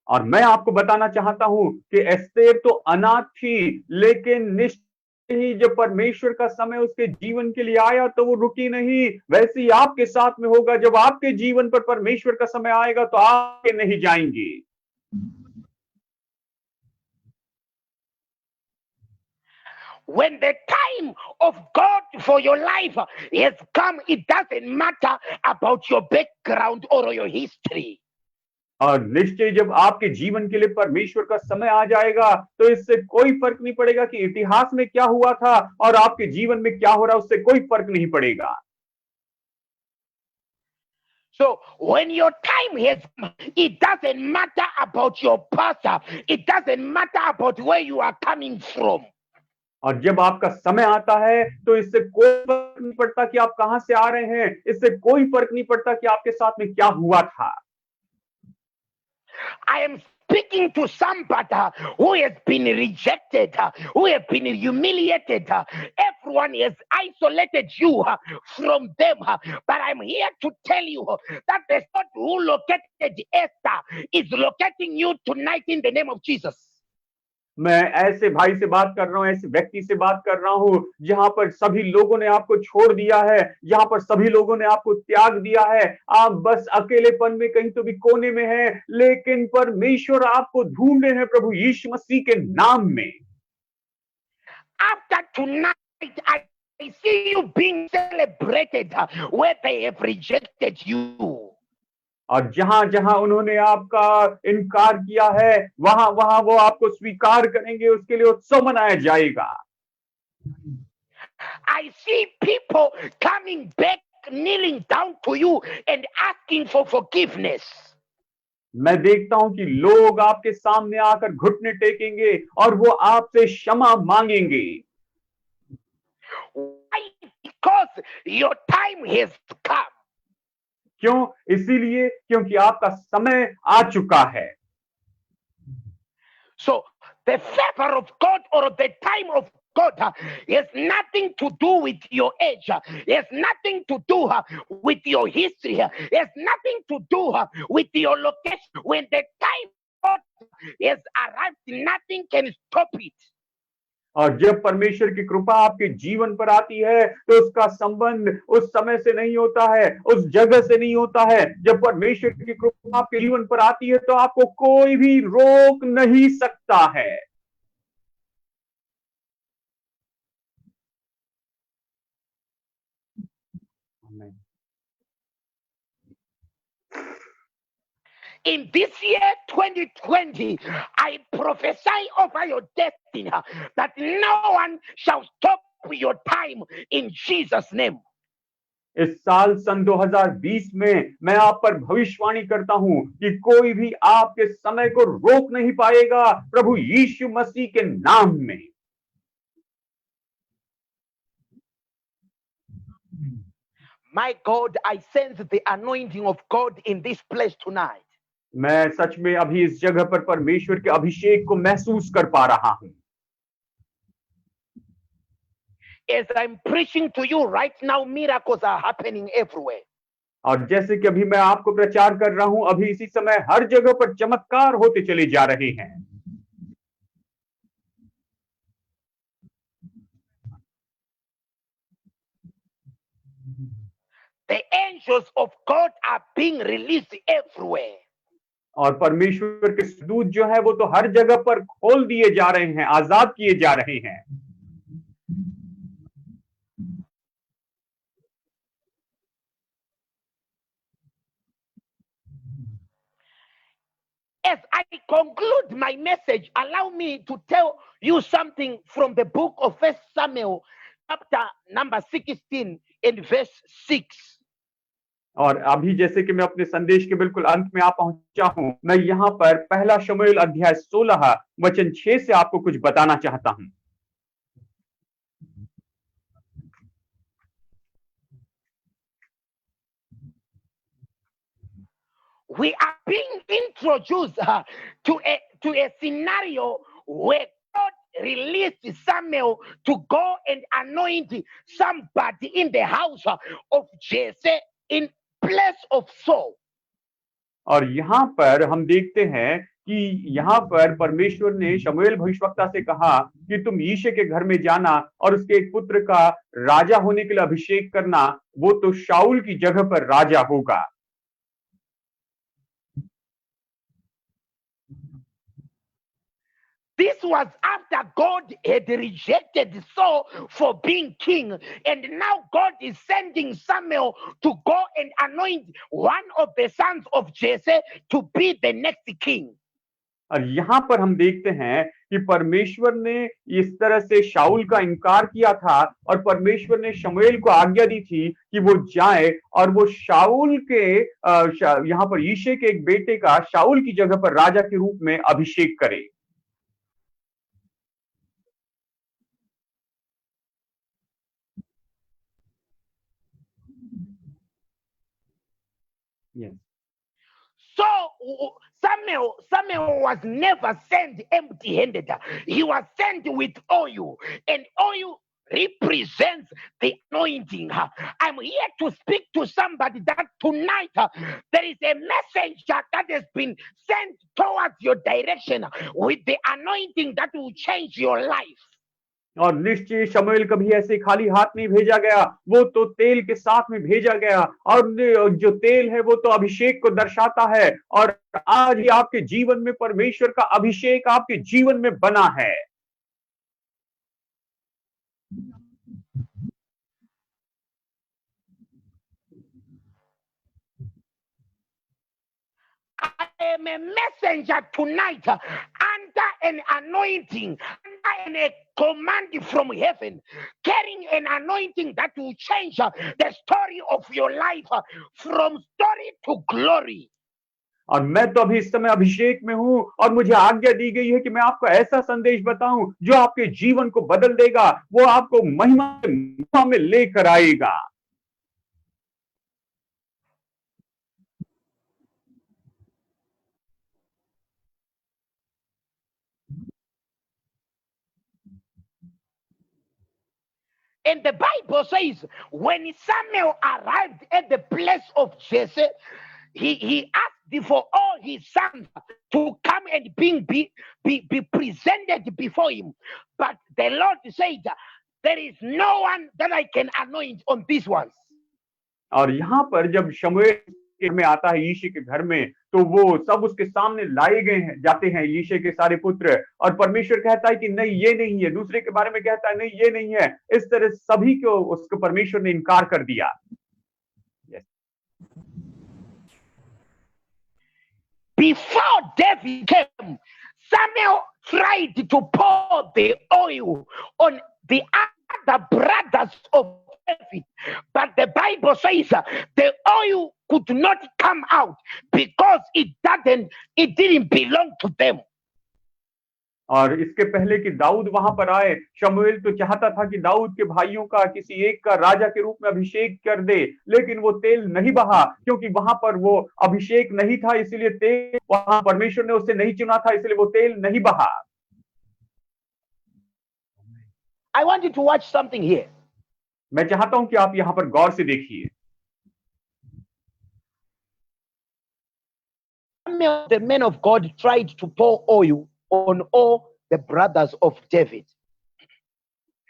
Speaker 1: और मैं आपको बताना चाहता हूं कि एस्तेर तो अनाथ थी, लेकिन निश्चय ही जब परमेश्वर का समय उसके जीवन के लिए आया तो वो रुकी नहीं। वैसे ही आपके साथ में होगा, जब आपके जीवन पर परमेश्वर का समय आएगा तो आप नहीं जाएंगे।
Speaker 2: When the time of God for your life has come, it doesn't matter about your background or your history.
Speaker 1: और निश्चय जब आपके जीवन के लिए परमेश्वर का समय आ जाएगा तो इससे कोई फर्क नहीं पड़ेगा कि इतिहास में क्या हुआ था और आपके जीवन में क्या हो रहा है, उससे कोई फर्क नहीं पड़ेगा।
Speaker 2: So when your time has come, it doesn't matter about your past. It doesn't matter about where you are coming from.
Speaker 1: और जब आपका समय आता है तो इससे कोई फर्क नहीं पड़ता कि आप कहां से आ रहे हैं, इससे कोई फर्क नहीं पड़ता कि आपके साथ में क्या हुआ था।
Speaker 2: I am speaking to somebody who has been rejected, who has been humiliated. Everyone has isolated you from them. But I'm here to tell you that the God who located Esther is locating you tonight in the name of Jesus.
Speaker 1: मैं ऐसे भाई से बात कर रहा हूं, ऐसे व्यक्ति से बात कर रहा हूं जहां पर सभी लोगों ने आपको छोड़ दिया है, जहां पर सभी लोगों ने आपको त्याग दिया है, आप बस अकेलेपन में कहीं तो भी कोने में हैं, लेकिन परमेश्वर आपको ढूंढ रहे हैं प्रभु यीशु मसीह के नाम में।
Speaker 2: After tonight, I see you being celebrated where they have rejected you.
Speaker 1: और जहां जहां उन्होंने आपका इनकार किया है, वहां वहां वो आपको स्वीकार करेंगे, उसके लिए उत्सव मनाया जाएगा।
Speaker 2: I see people coming back, kneeling down to you and asking for forgiveness.
Speaker 1: मैं देखता हूं कि लोग आपके सामने आकर घुटने टेकेंगे और वो आपसे क्षमा मांगेंगे।
Speaker 2: Why? Because your time has come.
Speaker 1: क्यों? इसीलिए क्योंकि आपका समय आ चुका है।
Speaker 2: So the favor of God or the time of God has nothing to do with your age. Has nothing to do with your history. Has nothing to do with your location. When the time of God has arrived, nothing can stop it.
Speaker 1: और जब परमेश्वर की कृपा आपके जीवन पर आती है तो उसका संबंध उस समय से नहीं होता है, उस जगह से नहीं होता है। जब परमेश्वर की कृपा आपके जीवन पर आती है तो आपको कोई भी रोक नहीं सकता है।
Speaker 2: In this year 2020, I prophesy over your destiny that no one shall stop your time in Jesus' name.
Speaker 1: इस साल सन 2020 में मैं आप पर भविष्यवाणी करता हूं कि कोई भी आपके समय को रोक नहीं पाएगा प्रभु यीशु मसीह के नाम में।
Speaker 2: My God, I sense the anointing of God in this place tonight.
Speaker 1: मैं सच में अभी इस जगह पर परमेश्वर के अभिषेक को महसूस कर पा रहा हूं।
Speaker 2: As I'm preaching to you right now, miracles are happening everywhere.
Speaker 1: और जैसे कि अभी मैं आपको प्रचार कर रहा हूं, अभी इसी समय हर जगह पर चमत्कार होते चले जा रहे हैं।
Speaker 2: The angels of God are being released everywhere.
Speaker 1: और परमेश्वर के दूत जो है वो तो हर जगह पर खोल दिए जा रहे हैं, आजाद किए जा रहे हैं।
Speaker 2: As I conclude my message, allow me to tell you something from the book of 1 Samuel, chapter number 16 and verse 6.
Speaker 1: और अभी जैसे कि मैं अपने संदेश के बिल्कुल अंत में आ पहुंचा हूं, मैं यहाँ पर पहला शमूएल अध्याय 16 वचन 6 से आपको कुछ बताना चाहता हूं।
Speaker 2: We are being introduced to a scenario where God released Samuel to go and anoint somebody in the house of Jesse in place of Saul.
Speaker 1: और यहाँ पर हम देखते हैं कि यहाँ पर परमेश्वर ने शमूएल भविष्यवक्ता से कहा कि तुम यीशे के घर में जाना और उसके एक पुत्र का राजा होने के लिए अभिषेक करना, वो तो शाऊल की जगह पर राजा होगा।
Speaker 2: This was after God had rejected Saul for being king. And now God is sending Samuel to go and anoint one of the sons of Jesse to be the next king.
Speaker 1: और यहाँ पर हम देखते हैं कि परमेश्वर ने इस तरह से शाऊल का इनकार किया था और परमेश्वर ने शमूएल को आज्ञा दी थी कि वो जाए और वो शाऊल के यहाँ पर यिशै के एक बेटे का शाऊल की जगह पर राजा के रूप में अभिषेक करे। Yes.
Speaker 2: So Samuel was never sent empty-handed. He was sent with oil, and oil represents the anointing. I'm here to speak to somebody that tonight there is a message that has been sent towards your direction with the anointing that will change your life.
Speaker 1: और निश्चय शमूएल कभी ऐसे खाली हाथ नहीं भेजा गया, वो तो तेल के साथ में भेजा गया और जो तेल है वो तो अभिषेक को दर्शाता है और आज ही आपके जीवन में परमेश्वर का अभिषेक आपके जीवन में बना है।
Speaker 2: I am a messenger tonight under an anointing, under a command from heaven, carrying an anointing that will change the story of your life from story to glory.
Speaker 1: और मैं तो अभी इस समय अभिषेक में हूं और मुझे आज्ञा दी गई है कि मैं आपको ऐसा संदेश बताऊं जो आपके जीवन को बदल देगा, वो आपको महिमा में लेकर आएगा।
Speaker 2: And the Bible says, when Samuel arrived at the place of Jesse, he asked for all his sons to come and be presented before him. But the Lord said, there is no one that I can anoint on these ones.
Speaker 1: और यहाँ पर जब शमूएल के में आता है यिशै के घर में, तो वो सब उसके सामने लाए गए हैं, जाते हैं यिशै के सारे पुत्र, और परमेश्वर कहता है कि नहीं ये नहीं है, दूसरे के बारे में कहता है नहीं ये नहीं है। इस तरह सभी को उसको परमेश्वर ने इनकार कर दिया।
Speaker 2: Before David came, Samuel tried to pour the oil on the other brothers of David, but the Bible says the oil could not come out because it didn't belong to them.
Speaker 1: और इसके पहले कि दाऊद वहां पर आए, शमूएल तो चाहता था कि दाऊद के भाइयों का किसी एक का राजा के रूप में अभिषेक कर दे, लेकिन वो तेल नहीं बहा क्योंकि वहां पर वो अभिषेक नहीं था, इसीलिए तेल वहां परमेश्वर ने उसे नहीं चुना था, इसलिए वो तेल नहीं बहा।
Speaker 2: I want you to watch something here.
Speaker 1: मैं चाहता हूं कि आप यहां पर गौर से देखिए।
Speaker 2: The men of God tried to pour oil on all the brothers of David.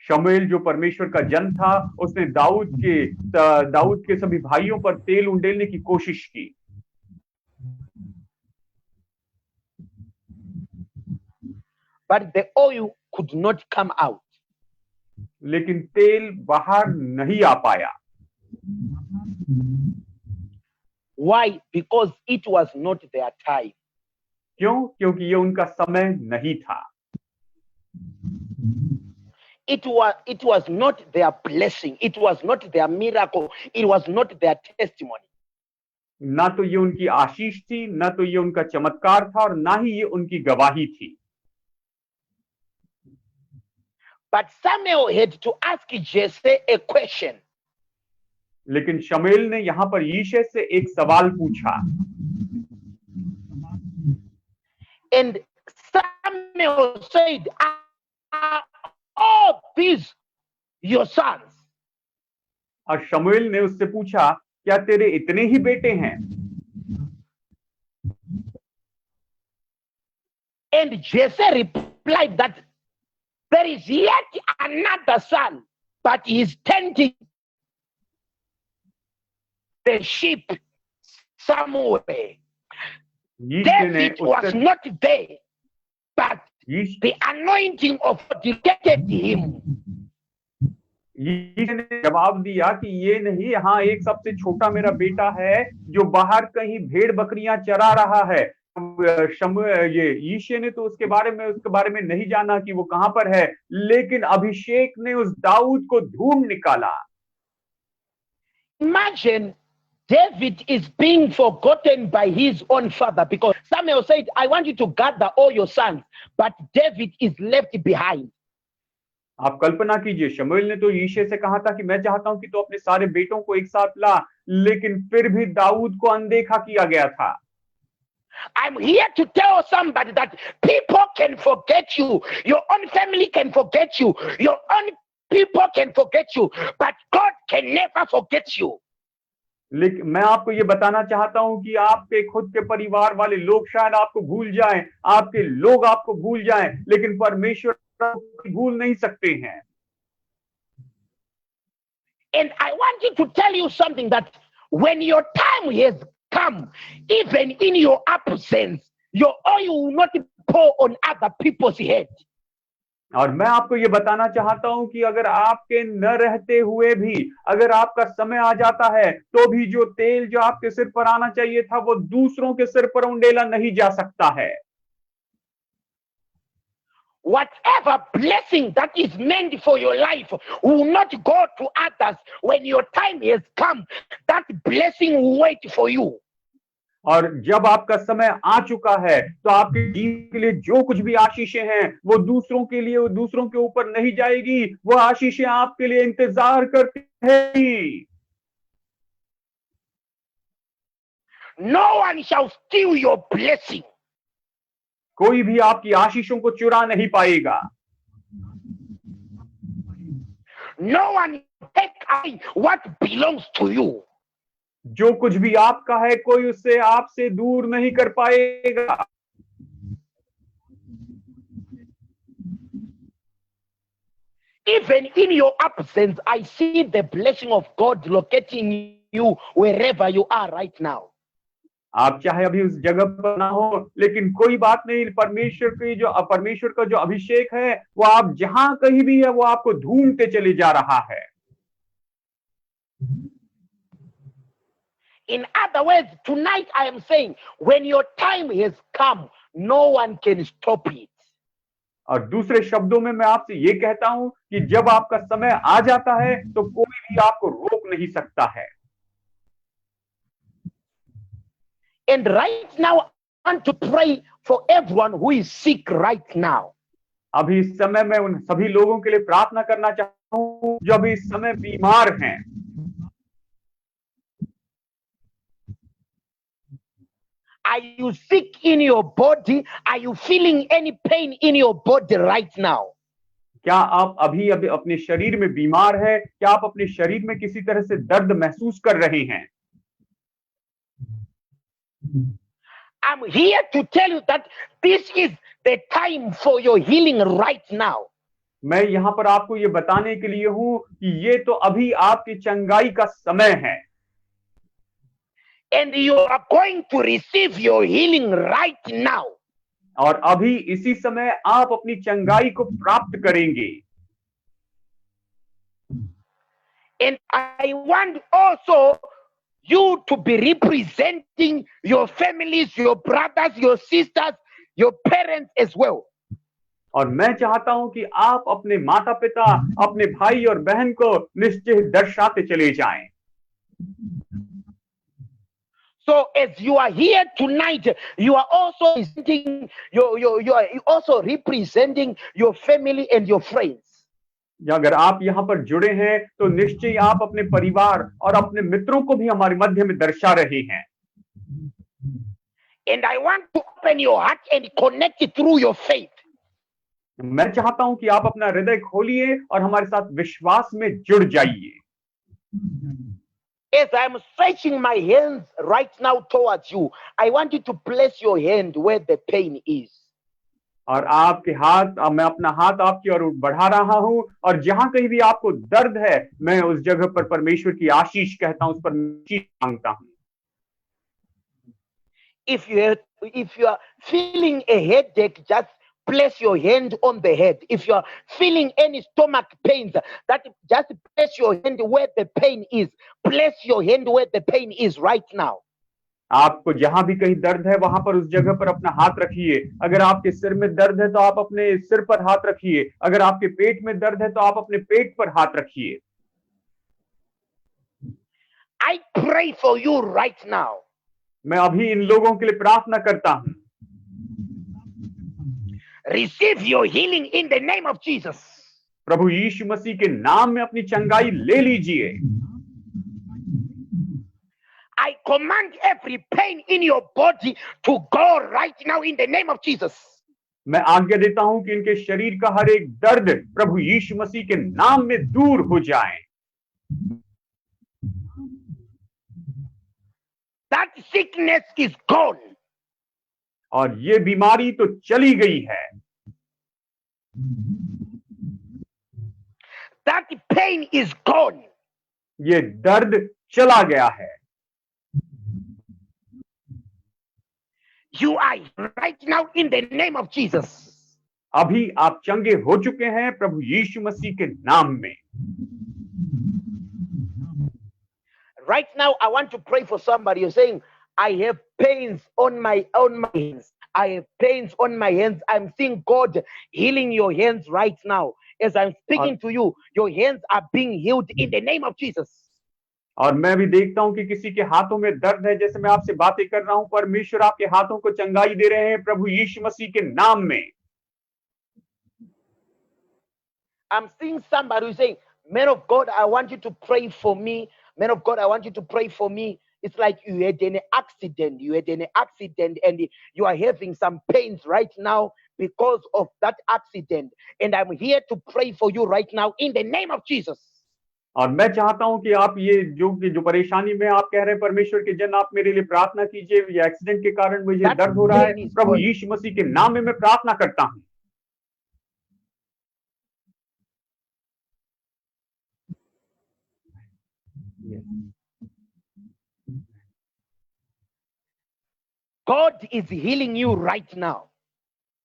Speaker 1: शमूएल जो परमेश्वर का जन था, उसने दाऊद के सभी भाइयों पर तेल उंडेलने की कोशिश की,
Speaker 2: but the oil could not come out.
Speaker 1: लेकिन तेल बाहर नहीं आ पाया।
Speaker 2: Why? Because it was not their time.
Speaker 1: क्यों? क्योंकि ये उनका समय नहीं था।
Speaker 2: It was not their blessing. It was not their miracle. It was not their testimony.
Speaker 1: ना तो ये उनकी आशीष थी, ना तो ये उनका चमत्कार था, और ना ही ये उनकी गवाही थी।
Speaker 2: But Samuel had to ask Jesse a question.
Speaker 1: लेकिन शमूएल ने यहाँ पर यिशै से एक सवाल पूछा।
Speaker 2: And Samuel said, "Are all these your sons?"
Speaker 1: और शमूएल ने उससे पूछा, क्या तेरे इतने ही बेटे हैं?
Speaker 2: And Jesse replied that there is yet another son, but he is tending the sheep somewhere. David was not there, but
Speaker 1: Yeshu
Speaker 2: The anointing of God delegated him.
Speaker 1: ने जवाब दिया कि ये नहीं, हाँ एक सबसे छोटा मेरा बेटा है जो बाहर कहीं भेड़ बकरियां चरा रहा है। ये यीशु ने तो उसके बारे में नहीं जाना कि वो कहां पर है, लेकिन अभिषेक ने उस दाऊद को ढूंढ निकाला।
Speaker 2: Imagine David is being forgotten by his own father because Samuel said, I want you to gather all your sons, but David is left behind.
Speaker 1: आप कल्पना कीजिए, शमूएल ने तो यीशु से कहा था कि मैं चाहता हूं कि तो अपने सारे बेटों को एक साथ ला, लेकिन फिर भी दाऊद को अनदेखा किया गया था।
Speaker 2: I'm here to tell somebody that people can forget you, your own family can forget you, your own people can forget you, but God can never forget you.
Speaker 1: लेकिन मैं आपको ये बताना चाहता हूं कि आपके खुद के परिवार वाले लोग शायद आपको भूल जाएं, आपके लोग आपको भूल जाएं, लेकिन परमेश्वर आपको भूल नहीं सकते हैं।
Speaker 2: And I want you to tell you something, that when your time has come, even in your absence, your oil will not pour on other people's head.
Speaker 1: और मैं आपको ये बताना चाहता हूं कि अगर आपके न रहते हुए भी अगर आपका समय आ जाता है, तो भी जो तेल जो आपके सिर पर आना चाहिए था वो दूसरों के सिर पर उंडेला नहीं जा सकता है।
Speaker 2: Whatever blessing that is meant for your life will not go to others. When your time has come, that blessing will wait for you.
Speaker 1: और जब आपका समय आ चुका है, तो आपके जीवन के लिए जो कुछ भी आशीषें हैं वो दूसरों के लिए, वो दूसरों के ऊपर नहीं जाएगी, वो आशीषें आपके लिए इंतजार करती हैं।
Speaker 2: No one shall steal your blessing.
Speaker 1: कोई भी आपकी आशीषों को चुरा नहीं पाएगा।
Speaker 2: No one take away what belongs to you.
Speaker 1: जो कुछ भी आपका है, कोई उससे आपसे दूर नहीं कर पाएगा।
Speaker 2: Even in your absence, I see the blessing of God locating you wherever you are right now.
Speaker 1: आप चाहे अभी उस जगह पर ना हो, लेकिन कोई बात नहीं, परमेश्वर का जो अभिषेक है वो आप जहां कहीं भी है वो आपको ढूंढते चले जा रहा है।
Speaker 2: In other words, tonight I am saying, when your time has come, no one can stop it.
Speaker 1: और दूसरे शब्दों में मैं आपसे ये कहता हूं कि जब आपका समय आ जाता है तो कोई भी आपको रोक नहीं सकता है।
Speaker 2: And right now, I want to pray for everyone who is sick right now.
Speaker 1: अभी इस समय मैं उन सभी लोगों के लिए प्रार्थना करना चाहता हूं जो अभी इस समय बीमार हैं।
Speaker 2: Are you sick in your body? Are you feeling any pain in your body right now?
Speaker 1: क्या आप अभी अपने शरीर में बीमार है? क्या आप अपने शरीर में किसी तरह से दर्द महसूस कर रहे हैं?
Speaker 2: I'm here to tell you that this is the time for your healing right now.
Speaker 1: मैं यहाँ पर आपको ये बताने के लिए हूं कि ये तो अभी आपकी चंगाई का समय है।
Speaker 2: And you are going to receive your healing right now.
Speaker 1: और अभी इसी समय आप अपनी चंगाई को प्राप्त करेंगे।
Speaker 2: And I want also you to be representing your families, your brothers, your sisters, your parents as well.
Speaker 1: और मैं चाहता हूं कि आप अपने माता पिता, अपने भाई और बहन को निश्चय दर्शाते चले जाएं।
Speaker 2: So as you are here tonight, you are also representing your family and your friends.
Speaker 1: अगर आप यहाँ पर जुड़े हैं तो निश्चय आप अपने परिवार और अपने मित्रों को भी हमारे मध्य में दर्शा रहे हैं।
Speaker 2: And I want to open your heart and connect it through your faith.
Speaker 1: मैं चाहता हूं कि आप अपना हृदय खोलिए और हमारे साथ विश्वास में जुड़ जाइए।
Speaker 2: As I am stretching my hands right now towards you, I want you to place your hand where the pain is.
Speaker 1: और आपके हाथ, मैं अपना हाथ आपकी ओर बढ़ा रहा हूं और जहां कहीं भी आपको दर्द है, मैं उस जगह पर परमेश्वर की आशीष कहता हूं, उस पर आशीष मांगता हूं।
Speaker 2: If you are feeling a headache, just place your hand on the head. If you're feeling any stomach pains, that just place your hand where the pain is. Place your hand where the pain is right now.
Speaker 1: आपको जहां भी कहीं दर्द है वहां पर उस जगह पर अपना हाथ रखिए। अगर आपके सिर में दर्द है तो आप अपने सिर पर हाथ रखिए। अगर आपके पेट में दर्द है तो आप अपने पेट पर हाथ रखिए।
Speaker 2: I pray for you right now.
Speaker 1: मैं अभी इन लोगों के लिए प्रार्थना करता हूं।
Speaker 2: Receive your healing in the name of Jesus.
Speaker 1: प्रभु यीशु मसीह के नाम में अपनी चंगाई ले लीजिए।
Speaker 2: I command every pain in your body to go right now in the name of Jesus.
Speaker 1: मैं आज्ञा देता हूं कि इनके शरीर का हर एक दर्द प्रभु यीशु मसीह के नाम में दूर हो जाए।
Speaker 2: That sickness is gone.
Speaker 1: और ये बीमारी तो चली गई है।
Speaker 2: That pain is gone.
Speaker 1: ये दर्द चला गया है।
Speaker 2: You are right now in the name of Jesus.
Speaker 1: अभी आप चंगे हो चुके हैं प्रभु यीशु मसीह के नाम में।
Speaker 2: Right now, I want to pray for somebody. You're saying, I have pains on my hands. I have pains on my hands. I'm seeing God healing your hands right now. As I'm speaking to you, your hands are being healed in the name of Jesus.
Speaker 1: और मैं भी देखता हूं कि किसी के हाथों में दर्द है। जैसे मैं आपसे बातें कर रहा हूं, परमेश्वर आपके हाथों को चंगाई दे रहे हैं प्रभु यीशु मसीह के नाम में।
Speaker 2: I'm seeing somebody who's saying, man of God, I want you to pray for me. Man of God, I want you to pray for me. It's like you had an accident. You had an accident and you are having some pains right now because of that accident. And I'm here to pray for you right now in the name of Jesus.
Speaker 1: और मैं चाहता हूं कि आप ये जो परेशानी में आप कह रहे हैं परमेश्वर के जन, आप मेरे लिए प्रार्थना कीजिए। ये एक्सीडेंट के कारण मुझे दर्द हो रहा है, प्रभु यीशु मसीह के नाम में मैं प्रार्थना करता हूं।
Speaker 2: God is healing you right now.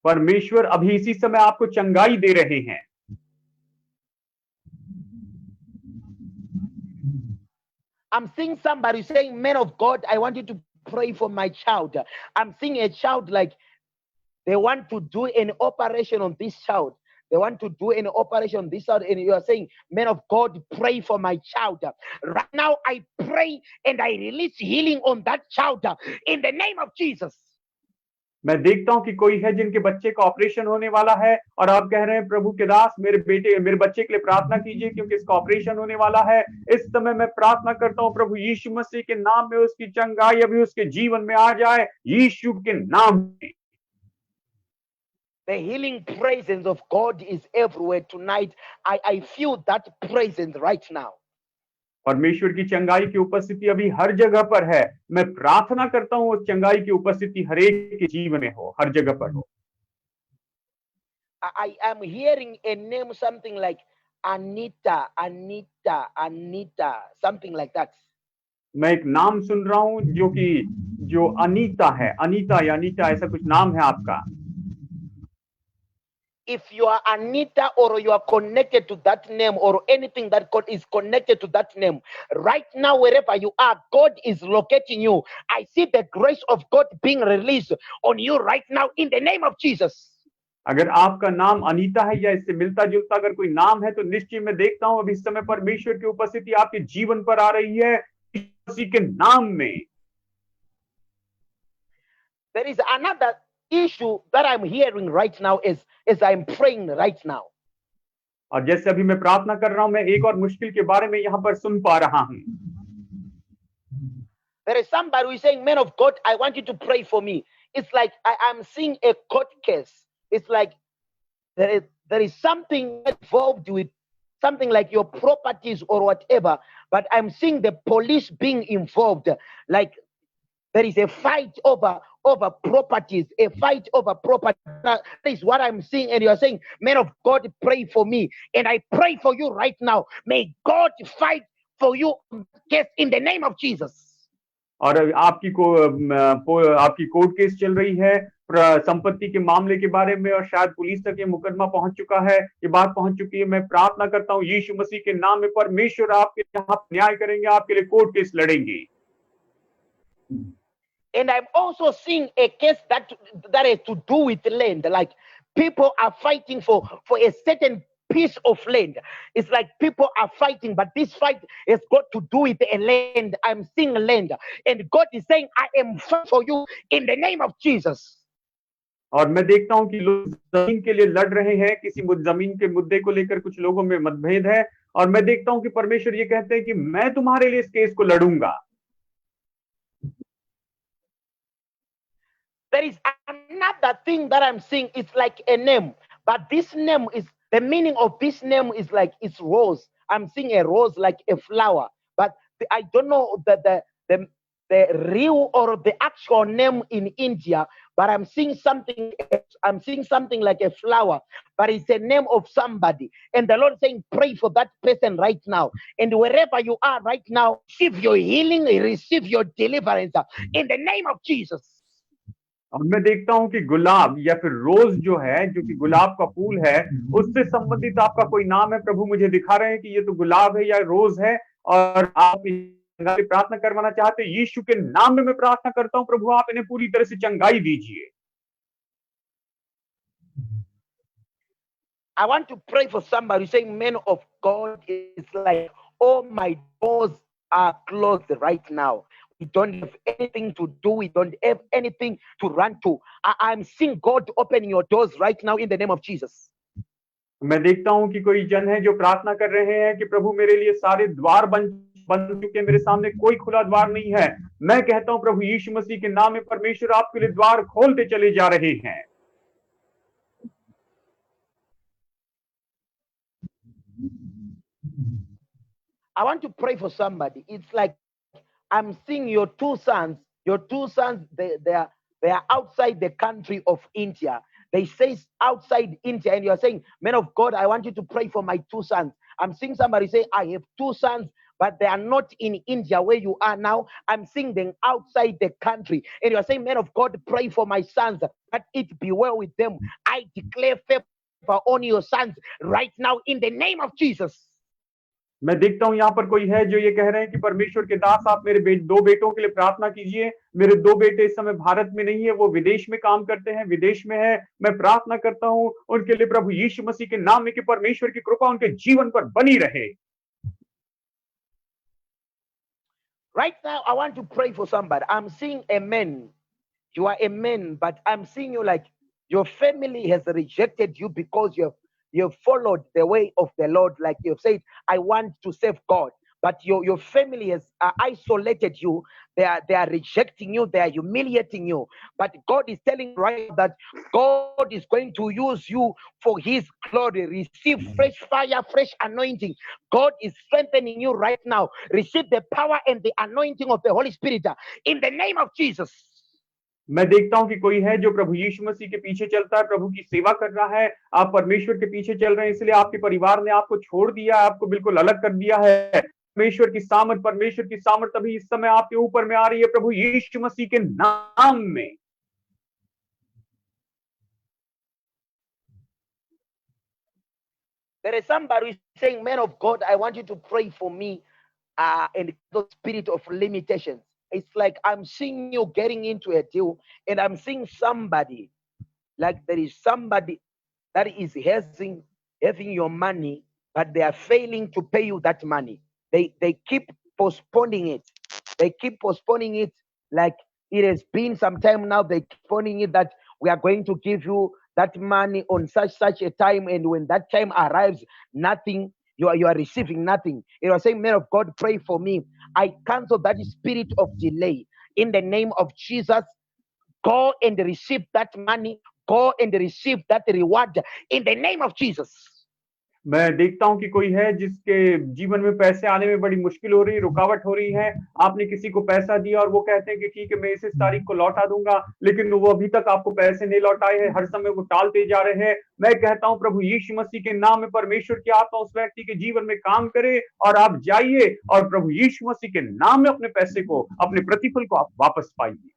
Speaker 1: परमेश्वर अभी इसी समय आपको चंगाई दे रहे हैं।
Speaker 2: I'm seeing somebody saying, man of God, I want you to pray for my child. I'm seeing a child like they want to do an operation on this child. They want to do an operation on this child. And you are saying, man of God, pray for my child. Right now, I pray and I release healing on that child in the name of Jesus.
Speaker 1: मैं देखता हूं कि कोई है जिनके बच्चे का operation होने वाला है और आप कह रहे हैं प्रभु के दास मेरे बच्चे के लिए प्रार्थना कीजिए क्योंकि इसका ऑपरेशन होने वाला है। इस समय मैं प्रार्थना करता हूं प्रभु यीशु मसीह के नाम में उसकी चंगाई अभी उसके जीवन में आ जाए, यीशु के नाम में।
Speaker 2: The healing presence of God is everywhere tonight. I feel that presence right now.
Speaker 1: परमेश्वर की चंगाई की उपस्थिति अभी हर जगह पर है। मैं प्रार्थना करता हूं उस चंगाई की उपस्थिति हर एक के जीवन में हो, हर जगह पर हो।
Speaker 2: I am hearing a name something like Anita, something like that.
Speaker 1: मैं एक नाम सुन रहा हूं जो अनीता है, अनीता या अनीता ऐसा कुछ नाम है आपका।
Speaker 2: If you are Anita or you are connected to that name or anything that God is connected to that name, right now, wherever you are, God is locating you. I see the grace of God being released on you right now in the name of Jesus.
Speaker 1: अगर आपका नाम अनीता है या इससे मिलता जुलता अगर कोई नाम है तो निश्चय मैं देखता हूं अभी इस समय परमेश्वर की उपस्थिति आपके जीवन पर आ रही है उसी के नाम में।
Speaker 2: There is another issue that I'm hearing right now as I'm praying right now.
Speaker 1: और जैसे अभी मैं प्रार्थना कर रहा हूं, मैं एक और मुश्किल के बारे में यहां पर सुन पा रहा हूं।
Speaker 2: There is somebody who is saying, man of God, I want you to pray for me. It's like I'm seeing a court case. It's like there is something involved with something like your properties or whatever, but I'm seeing the police being involved. Like there is a fight over properties, a fight over property. That is what I'm seeing. And you're saying, man of God, pray for me. And I pray for you right now. May God fight for you in the name of Jesus.
Speaker 1: और आपकी court case चल रही है संपत्ति के मामले के बारे में, और शायद पुलिस तक ये मुकदमा पहुंच चुका है, ये बात पहुंच चुकी है। मैं प्रार्थना करता हूं यीशु मसीह के नाम में परमेश्वर आपके यहाँ न्याय करेंगे, आपके लिए कोर्ट केस लड़ेंगे।
Speaker 2: And I'm also seeing a case that has to do with land. Like people are fighting for a certain piece of land. It's like people are fighting, but this fight has got to do with a land. I'm seeing land, and God is saying, "I am fighting for you in the name of Jesus."
Speaker 1: और मैं देखता हूं कि लोग जमीन के लिए लड़ रहे हैं, किसी जमीन के मुद्दे को लेकर कुछ लोगों में मतभेद है, और मैं देखता हूं कि परमेश्वर ये कहते हैं कि मैं तुम्हारे लिए इस केस को लड़ूंगा।
Speaker 2: There is another thing that I'm seeing. It's like a name, but this name is, the meaning of this name is like it's rose. I'm seeing a rose like a flower, but I don't know the real or the actual name in India. But I'm seeing something. I'm seeing something like a flower, but it's a name of somebody. And the Lord is saying, pray for that person right now. And wherever you are right now, receive your healing, receive your deliverance in the name of Jesus.
Speaker 1: और मैं देखता हूं कि गुलाब या फिर रोज जो है, जो कि गुलाब का फूल है, उससे संबंधित आपका कोई नाम है। प्रभु मुझे दिखा रहे हैं कि ये तो गुलाब है या रोज है, और आप प्रार्थना करवाना चाहते हैं। यीशु के नाम में मैं प्रार्थना करता हूं, प्रभु आप इन्हें पूरी तरह से चंगाई दीजिए।
Speaker 2: I want to pray for somebody saying, "Man of God, it's like all my doors are closed right now. We don't have anything to do. We don't have anything to run to. I'm seeing God opening your doors right now in the name of Jesus."
Speaker 1: मैं देखता हूं कि कोई जन है जो प्रार्थना कर रहे हैं कि प्रभु मेरे लिए सारे द्वार बन चुके, मेरे सामने कोई खुला द्वार नहीं है। मैं कहता हूं प्रभु यीशु मसीह के नाम में परमेश्वर आपके लिए द्वार खोलते चले जा रहे हैं।
Speaker 2: I want to pray for somebody. It's like I'm seeing your two sons. Your two sons, they are outside the country of India. They say outside India, and you're saying, "Man of God, I want you to pray for my two sons." I'm seeing somebody say, "I have two sons, but they are not in India where you are now. I'm seeing them outside the country." And you're saying, "Man of God, pray for my sons, that it be well with them." I declare favor on your sons right now in the name of Jesus.
Speaker 1: मैं देखता हूं यहाँ पर कोई है जो ये कह रहे हैं कि परमेश्वर के दास आप मेरे दो बेटों के लिए प्रार्थना कीजिए। मेरे दो बेटे इस समय भारत में नहीं है, वो विदेश में काम करते हैं, विदेश में है। मैं प्रार्थना करता हूं उनके लिए प्रभु यीशु मसीह के नाम में कि परमेश्वर की कृपा उनके जीवन पर बनी रहे।
Speaker 2: Right now, I want to pray for somebody. I'm seeing a man. You are a man, but I'm seeing you like your family has rejected you because you've followed the way of the Lord. Like you've said, "I want to serve God." But your family has isolated you. They are rejecting you. They are humiliating you. But God is telling right that God is going to use you for His glory. Receive fresh fire, fresh anointing. God is strengthening you right now. Receive the power and the anointing of the Holy Spirit in the name of Jesus.
Speaker 1: मैं देखता हूं कि कोई है जो प्रभु यीशु मसीह के पीछे चलता है, प्रभु की सेवा कर रहा है। आप परमेश्वर के पीछे चल रहे हैं, इसलिए आपके परिवार ने आपको छोड़ दिया, आपको बिल्कुल अलग कर दिया है। परमेश्वर की सामर्थ अभी इस समय आपके ऊपर में आ रही है, प्रभु यीशु मसीह के नाम में।
Speaker 2: There is somebody saying, "Man of God, I want you to pray for me and the spirit of limitations." It's like I'm seeing you getting into a deal, and I'm seeing somebody, like there is somebody that is having your money, but they are failing to pay you that money. They keep postponing it. They keep postponing it. Like it has been some time now. They keep postponing it, that we are going to give you that money on such a time, and when that time arrives, nothing. You are receiving nothing. You are saying, "Man of God, pray for me." I cancel that spirit of delay in the name of Jesus. Go and receive that money. Go and receive that reward in the name of Jesus.
Speaker 1: मैं देखता हूँ कि कोई है जिसके जीवन में पैसे आने में बड़ी मुश्किल हो रही है, रुकावट हो रही है। आपने किसी को पैसा दिया और वो कहते हैं कि ठीक है, मैं इस तारीख को लौटा दूंगा, लेकिन वो अभी तक आपको पैसे नहीं लौटाए हैं, हर समय वो टालते जा रहे हैं। मैं कहता हूँ प्रभु यीशु मसीह के नाम में परमेश्वर की आत्मा उस व्यक्ति के जीवन में काम करे, और आप जाइए और प्रभु यीशु मसीह के नाम में अपने पैसे को, अपने प्रतिफल को आप वापस पाइए।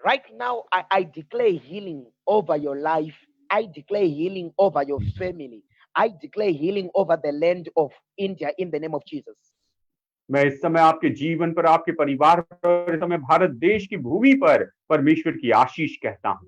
Speaker 2: Right now, I declare healing over your life. I declare healing over your family. I declare healing over the land of India in the name of Jesus.
Speaker 1: मैं इस समय आपके जीवन पर, आपके परिवार पर, इस समय भारत देश की भूमि पर परमेश्वर की आशीष कहता हूं।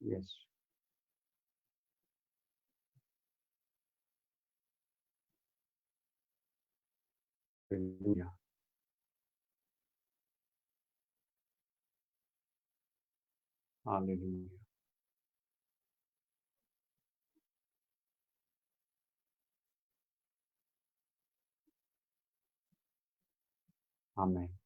Speaker 1: यस। हालेलुया। हालेलुया। आमीन।